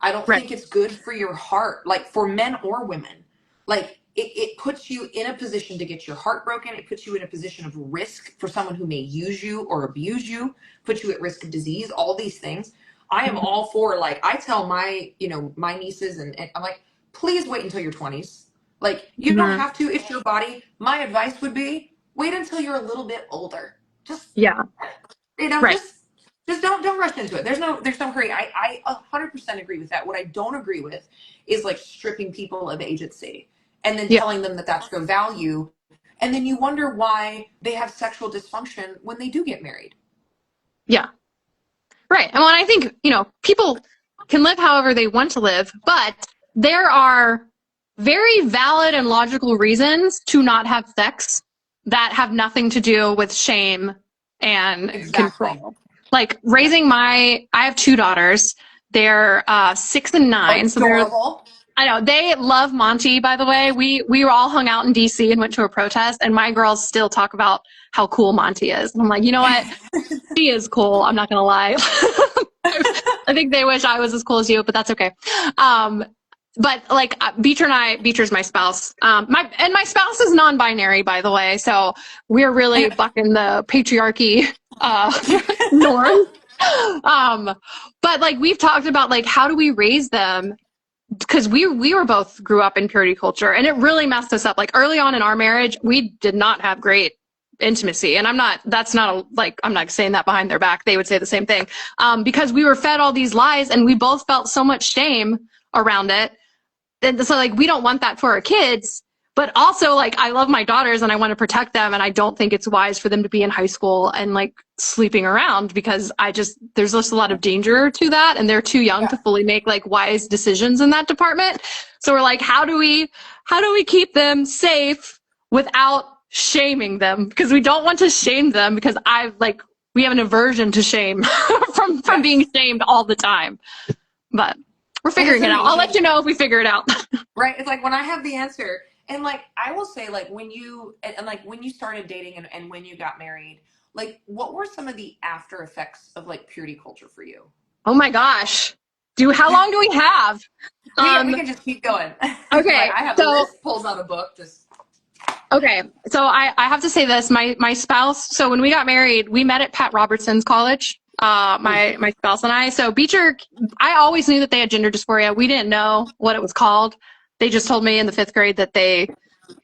I don't Right. think it's good for your heart, like for men or women. Like, it puts you in a position to get your heart broken. It puts you in a position of risk for someone who may use you or abuse you, put you at risk of disease, all these things. I am Mm-hmm. all for, like, I tell my nieces, and I'm like, please wait until your 20s. Like, you don't Mm-hmm. have to. It's your body. My advice would be wait until you're a little bit older. Just, Yeah. you know, Right. just don't rush into it. There's no hurry. I 100% agree with that. What I don't agree with is like stripping people of agency and then Yeah. telling them that that's their value, and then you wonder why they have sexual dysfunction when they do get married. Yeah. Right. And when I think, people can live however they want to live, but there are very valid and logical reasons to not have sex that have nothing to do with shame and Exactly. control. Like Yeah. I have two daughters. They're 6 and 9. So Adorable. I know they love Monty, by the way. We were all hung out in DC and went to a protest, and my girls still talk about how cool Monty is. And I'm like, you know what? She is cool. I'm not going to lie. I think they wish I was as cool as you, but that's okay. But like Beecher's my spouse. My spouse is non-binary, by the way. So we're really bucking the patriarchy, norms. But like we've talked about like, how do we raise them? Because we were both grew up in purity culture, and it really messed us up. Like early on in our marriage, we did not have great intimacy, and I'm not saying that behind their back. They would say the same thing, because we were fed all these lies, and we both felt so much shame around it. And so like we don't want that for our kids, but also like I love my daughters and I want to protect them, and I don't think it's wise for them to be in high school and like sleeping around, because there's just a lot of danger to that, and they're too young to fully make like wise decisions in that department. So we're like, how do we keep them safe without shaming them? Because we don't want to shame them, because we have an aversion to shame from being shamed all the time. But we're figuring it out. I'll let you know if we figure it out. Right. It's like when I have the answer, and like I will say, like when you and like when you started dating and when you got married, like what were some of the after effects of like purity culture for you? Oh my gosh. How long do we have? We can just keep going. Okay. Like I have a So list, pulls out a book, just okay. So I have to say this. My spouse, so when we got married, we met at Pat Robertson's college. My spouse and I. So Beecher, I always knew that they had gender dysphoria. We didn't know what it was called. They just told me in the 5th grade that they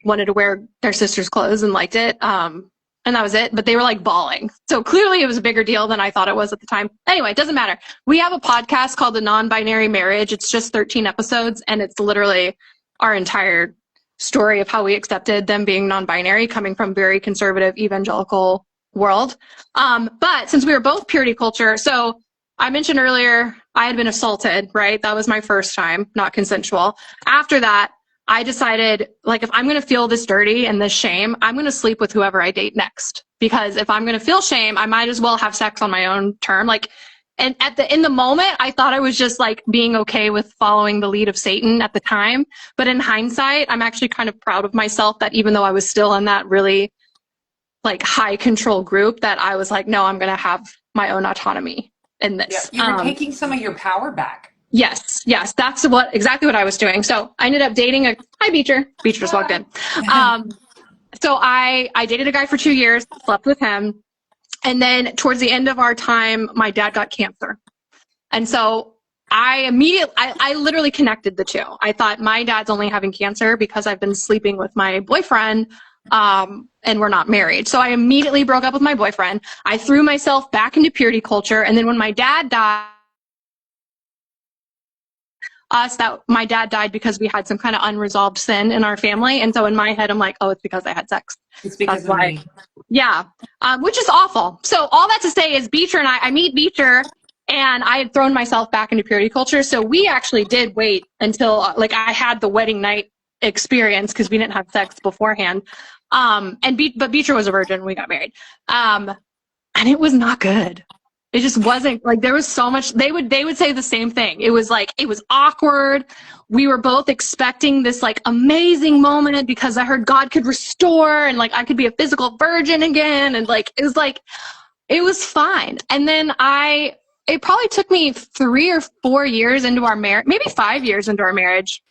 wanted to wear their sister's clothes and liked it. And that was it. But they were like bawling. So clearly it was a bigger deal than I thought it was at the time. Anyway, it doesn't matter. We have a podcast called The Non-Binary Marriage. It's just 13 episodes, and it's literally our entire story of how we accepted them being non-binary, coming from very conservative evangelical world. But since we were both purity culture, so I mentioned earlier, I had been assaulted, right? That was my first time, not consensual. After that, I decided, like, if I'm going to feel this dirty and this shame, I'm going to sleep with whoever I date next. Because if I'm going to feel shame, I might as well have sex on my own term. Like, and in the moment, I thought I was just like being okay with following the lead of Satan at the time. But in hindsight, I'm actually kind of proud of myself that even though I was still in that really like high control group, that I was like, no, I'm going to have my own autonomy in this. you were taking some of your power back. Yes, that's exactly what I was doing. So I ended up dating hi Beecher just walked in. So I dated a guy for 2 years, slept with him. And then towards the end of our time, my dad got cancer. And so I literally connected the two. I thought my dad's only having cancer because I've been sleeping with my boyfriend, and we're not married. So I immediately broke up with my boyfriend. I threw myself back into purity culture. And then when my dad died, that my dad died because we had some kind of unresolved sin in our family. And so in my head, I'm like, oh, it's because I had sex. It's because That's of why. me. Yeah, which is awful. So all that to say is Beecher and I meet Beecher and I had thrown myself back into purity culture. So we actually did wait until like I had the wedding night experience because we didn't have sex beforehand. But Beecher was a virgin. We got married. And it was not good. It just wasn't like there was so much they would say the same thing. It was like it was awkward. We were both expecting this like amazing moment because I heard God could restore and like I could be a physical virgin again and like it was fine. And then it probably took me 3 or 4 years into our marriage, maybe 5 years into our marriage.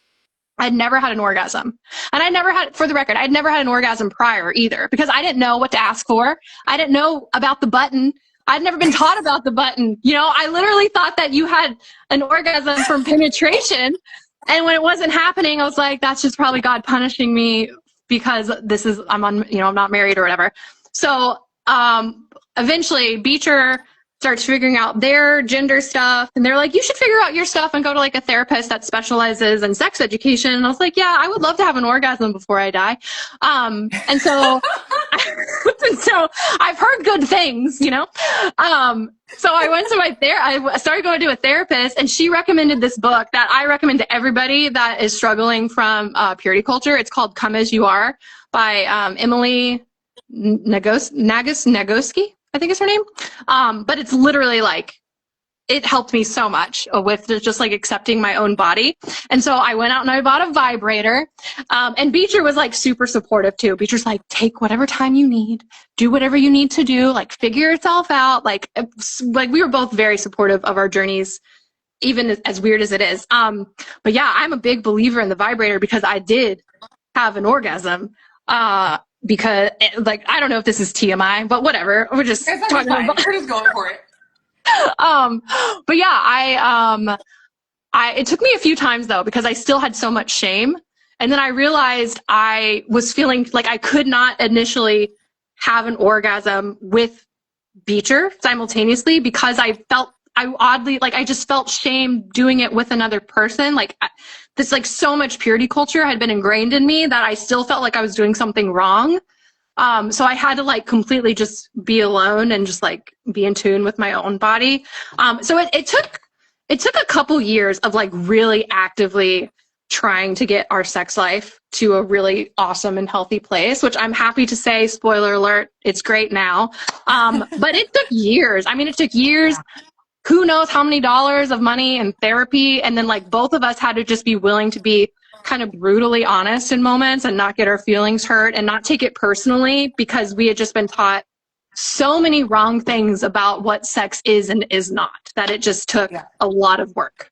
I'd never had an orgasm. And for the record, I'd never had an orgasm prior either because I didn't know what to ask for. I didn't know about the button. I'd never been taught about the button. You know, I literally thought that you had an orgasm from penetration. And when it wasn't happening, I was like, that's just probably God punishing me because I'm not married or whatever. So, eventually Beecher starts figuring out their gender stuff and they're like, you should figure out your stuff and go to like a therapist that specializes in sex education. And I was like, yeah, I would love to have an orgasm before I die. And so, so I've heard good things, you know? So I went to I started going to a therapist and she recommended this book that I recommend to everybody that is struggling from purity culture. It's called Come As You Are by Emily Nagoski, I think is her name. But it's literally like, it helped me so much with just like accepting my own body. And so I went out and I bought a vibrator. And Beecher was like super supportive too. Beecher's like, take whatever time you need, do whatever you need to do, like figure yourself out. Like we were both very supportive of our journeys, even as weird as it is. But yeah, I'm a big believer in the vibrator because I did have an orgasm. Because like I don't know if this is TMI, but whatever. We're just talking about. We're just going for it. But yeah, it took me a few times though because I still had so much shame, and then I realized I was feeling like I could not initially have an orgasm with Beecher simultaneously because I just felt shame doing it with another person. Like this, like so much purity culture had been ingrained in me that I still felt like I was doing something wrong. So I had to like completely just be alone and just like be in tune with my own body. So it took a couple years of like really actively trying to get our sex life to a really awesome and healthy place, which I'm happy to say, spoiler alert, it's great now. But it took years. I mean, it took years. Yeah. Who knows how many dollars of money and therapy. And then like both of us had to just be willing to be kind of brutally honest in moments and not get our feelings hurt and not take it personally because we had just been taught so many wrong things about what sex is and is not, that it just took a lot of work.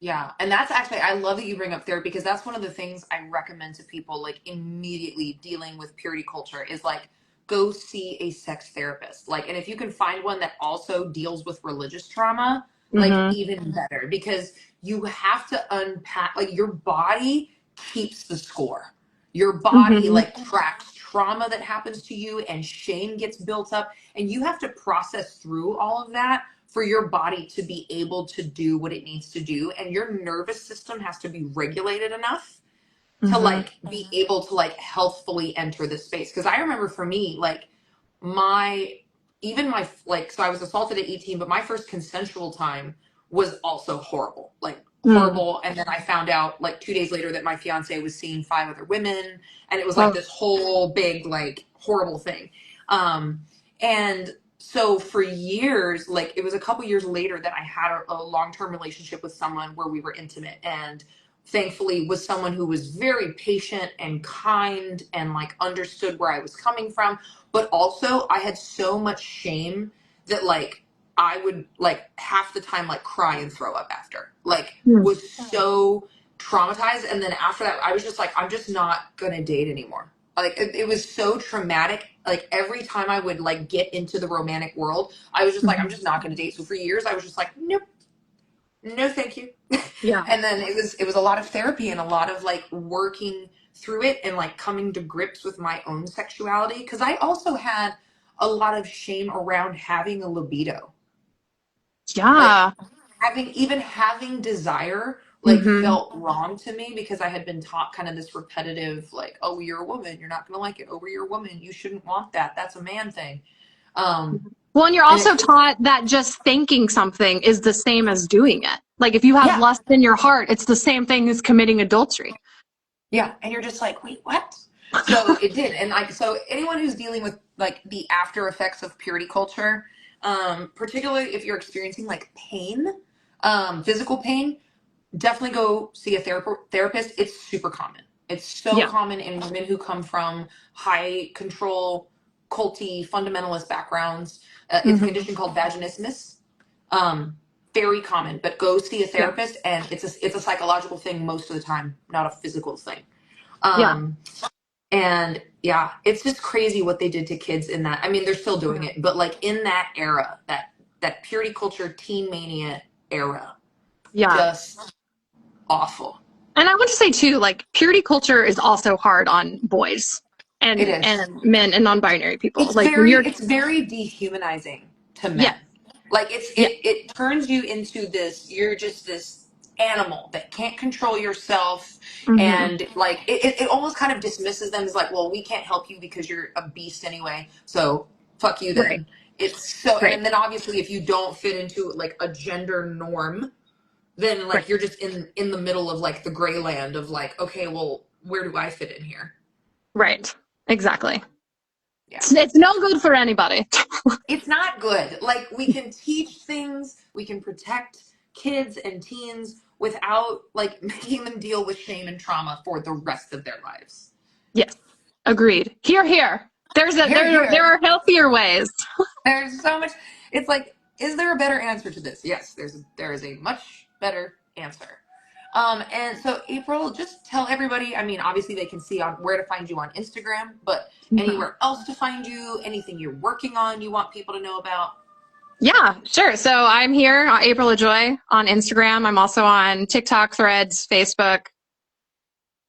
Yeah. And that's actually, I love that you bring up therapy because that's one of the things I recommend to people like immediately dealing with purity culture is like, go see a sex therapist. Like, and if you can find one that also deals with religious trauma, like even better, because you have to unpack, like your body keeps the score. Your body like tracks trauma that happens to you and shame gets built up and you have to process through all of that for your body to be able to do what it needs to do. And your nervous system has to be regulated enough to like be able to like healthfully enter this space. Cause I remember for me, like so I was assaulted at 18, but my first consensual time was also horrible, like horrible. And then I found out like 2 days later that my fiance was seeing 5 other women and it was like this whole big, like horrible thing. And so for years, like it was a couple years later that I had a long-term relationship with someone where we were intimate and thankfully was someone who was very patient and kind and like understood where I was coming from. But also I had so much shame that like I would like half the time like cry and throw up after, like was so traumatized. And then after that, I was just like, I'm just not going to date anymore. Like it was so traumatic. Like every time I would like get into the romantic world, I was just like, I'm just not going to date. So for years I was just like, nope, no, thank you. Yeah. And then it was a lot of therapy and a lot of like working through it and like coming to grips with my own sexuality. Cause I also had a lot of shame around having a libido. Yeah. Like having desire like Mm-hmm. felt wrong to me because I had been taught kind of this repetitive, like, oh, you're a woman, you're not gonna like it. Oh, you're a woman, you shouldn't want that. That's a man thing. Um, Well, and you're and also it just, taught that just thinking something is the same as doing it. Like if you have yeah, lust in your heart, it's the same thing as committing adultery. yeah, and you're just like, wait, what? So it did, and like, so anyone who's dealing with like the after effects of purity culture, particularly if you're experiencing like pain, physical pain, definitely go see a therapist. It's super common. It's so Yeah. common in women who come from high control, culty, fundamentalist backgrounds. It's a Mm-hmm. condition called vaginismus. Um, Very common, but go see a Yeah. therapist, and it's a psychological thing most of the time, not a physical thing. Yeah. Um, and yeah, it's just crazy what they did to kids in that. I mean, they're still doing it, but like in that era, that purity culture, teen mania era, Yeah. just awful. And I want to say too, like purity culture is also hard on boys It and is. men and non-binary people. Like when you're, It's very dehumanizing to yeah, men. Like yeah, it turns you into this, you're just this animal that can't control yourself, mm-hmm. and like it almost kind of dismisses them as like, well, we can't help you because you're a beast anyway, so fuck you Right, then. It's so, right, and then obviously if you don't fit into like a gender norm, then right, like you're just in the middle of like the gray land of like, okay, well, where do I fit in here? right. Exactly. Yeah. It's no good for anybody. It's not good. Like we can teach things, we can protect kids and teens without like making them deal with shame and trauma for the rest of their lives. Yes, agreed. Here, here. Here, There here. are healthier ways. There's so much. It's like, is there a better answer to this? Yes, there is a much better answer. And so April, just tell everybody. I mean, obviously they can see on where to find you on Instagram, but Mhm. anywhere else to find you, anything you're working on, you want people to know about. Yeah, sure. So I'm here, April Ajoy on Instagram. I'm also on TikTok, Threads, Facebook,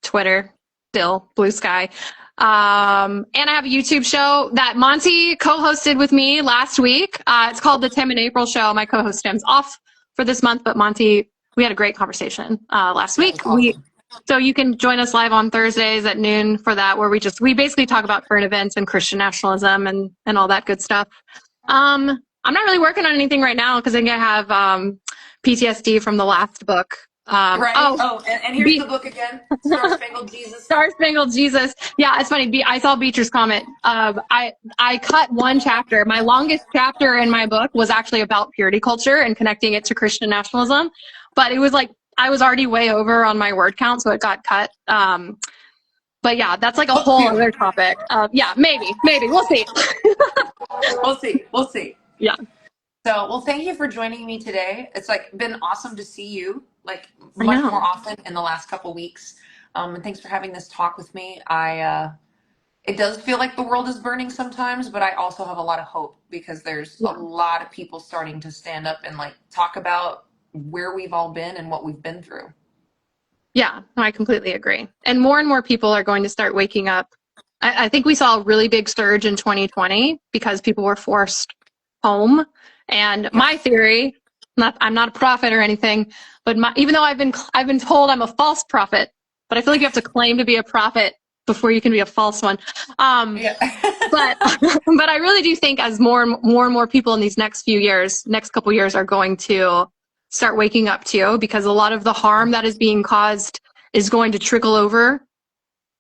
Twitter, still Blue Sky. And I have a YouTube show that Monty co-hosted with me last week. It's called the Tim and April Show. My co-host Tim's off for this month, but Monty, we had a great conversation last Yeah, it week. was awesome. So you can join us live on Thursdays at noon for that, where we basically talk about current events and Christian nationalism and all that good stuff. I'm not really working on anything right now because I think I have PTSD from the last book. Right. Oh, and here's the Be- book again, Star Spangled Jesus. Star Spangled Jesus. Yeah, it's funny. I saw Beecher's comment. I cut one chapter. My longest chapter in my book was actually about purity culture and connecting it to Christian nationalism, but it was like I was already way over on my word count, so it got cut. But yeah, that's like a Book whole two. other topic. Yeah, maybe we'll see. We'll see. We'll see. Yeah, So, well, thank you for joining me today. It's like been awesome to see you like I much more know. often in the last couple weeks. And thanks for having this talk with me. It does feel like the world is burning sometimes, but I also have a lot of hope because there's a Yeah. lot of people starting to stand up and like talk about where we've all been and what we've been through. Yeah, I completely agree. And more people are going to start waking up. I think we saw a really big surge in 2020 because people were forced home. And Yeah. my theory, I'm not a prophet or anything, but even though I've been told I'm a false prophet, but I feel like you have to claim to be a prophet before you can be a false one. Yeah. But but I really do think as more people in these next couple years are going to start waking up too, because a lot of the harm that is being caused is going to trickle over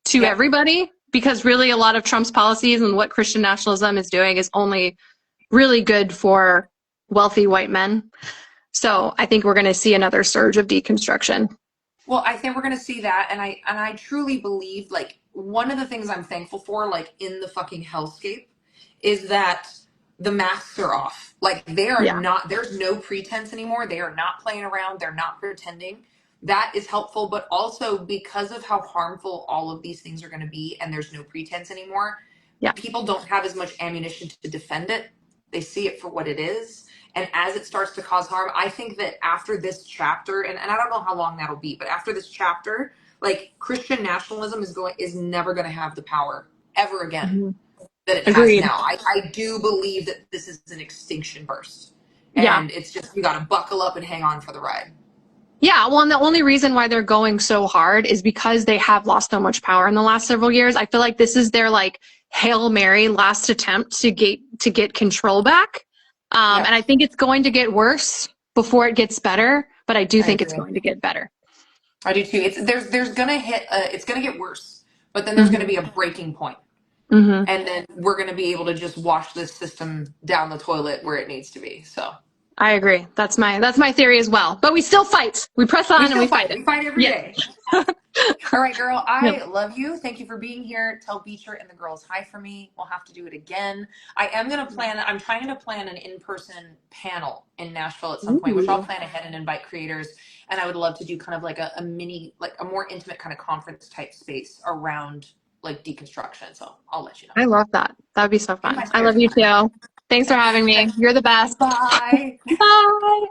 to Yep. everybody, because really a lot of Trump's policies and what Christian nationalism is doing is only really good for wealthy white men. So I think we're going to see another surge of deconstruction. Well, I think we're gonna see that, and I truly believe like one of the things I'm thankful for, like in the fucking hellscape, is that the masks are off. Like they are Yeah. not. There's no pretense anymore. They are not playing around. They're not pretending. That is helpful, but also because of how harmful all of these things are going to be, and there's no pretense anymore. Yeah. People don't have as much ammunition to defend it. They see it for what it is, and as it starts to cause harm, I think that after this chapter, and I don't know how long that'll be, but after this chapter, like Christian nationalism is never going to have the power ever again Mhm. that it has Agreed. now. I do believe that this is an extinction burst, Yeah. and it's just we got to buckle up and hang on for the ride. Yeah, well, and the only reason why they're going so hard is because they have lost so much power in the last several years. I feel like this is their like Hail Mary last attempt to get control back. Yeah, And I think it's going to get worse before it gets better, but I do I think it's agree. going to get better. I do too. There's gonna hit it's gonna get worse, but then there's gonna Hmm. be a breaking point, Hmm. and then we're gonna be able to just wash this system down the toilet where it needs to be. So I agree. That's my theory as well. But we still fight. We press we on and still we fight fight. it. We fight every Yes. day. All right, girl. Yep. I love you. Thank you for being here. Tell Beecher and the girls hi for me. We'll have to do it again. I am gonna plan. I'm trying to plan an in-person panel in Nashville at some point, which I'll Ooh. plan ahead and invite creators. And I would love to do kind of like a mini, like a more intimate kind of conference type space around like deconstruction. So I'll let you know. I love that. That would be so In my fun. I spare love you time. too. Thanks for having me. You're the best. Bye. Bye.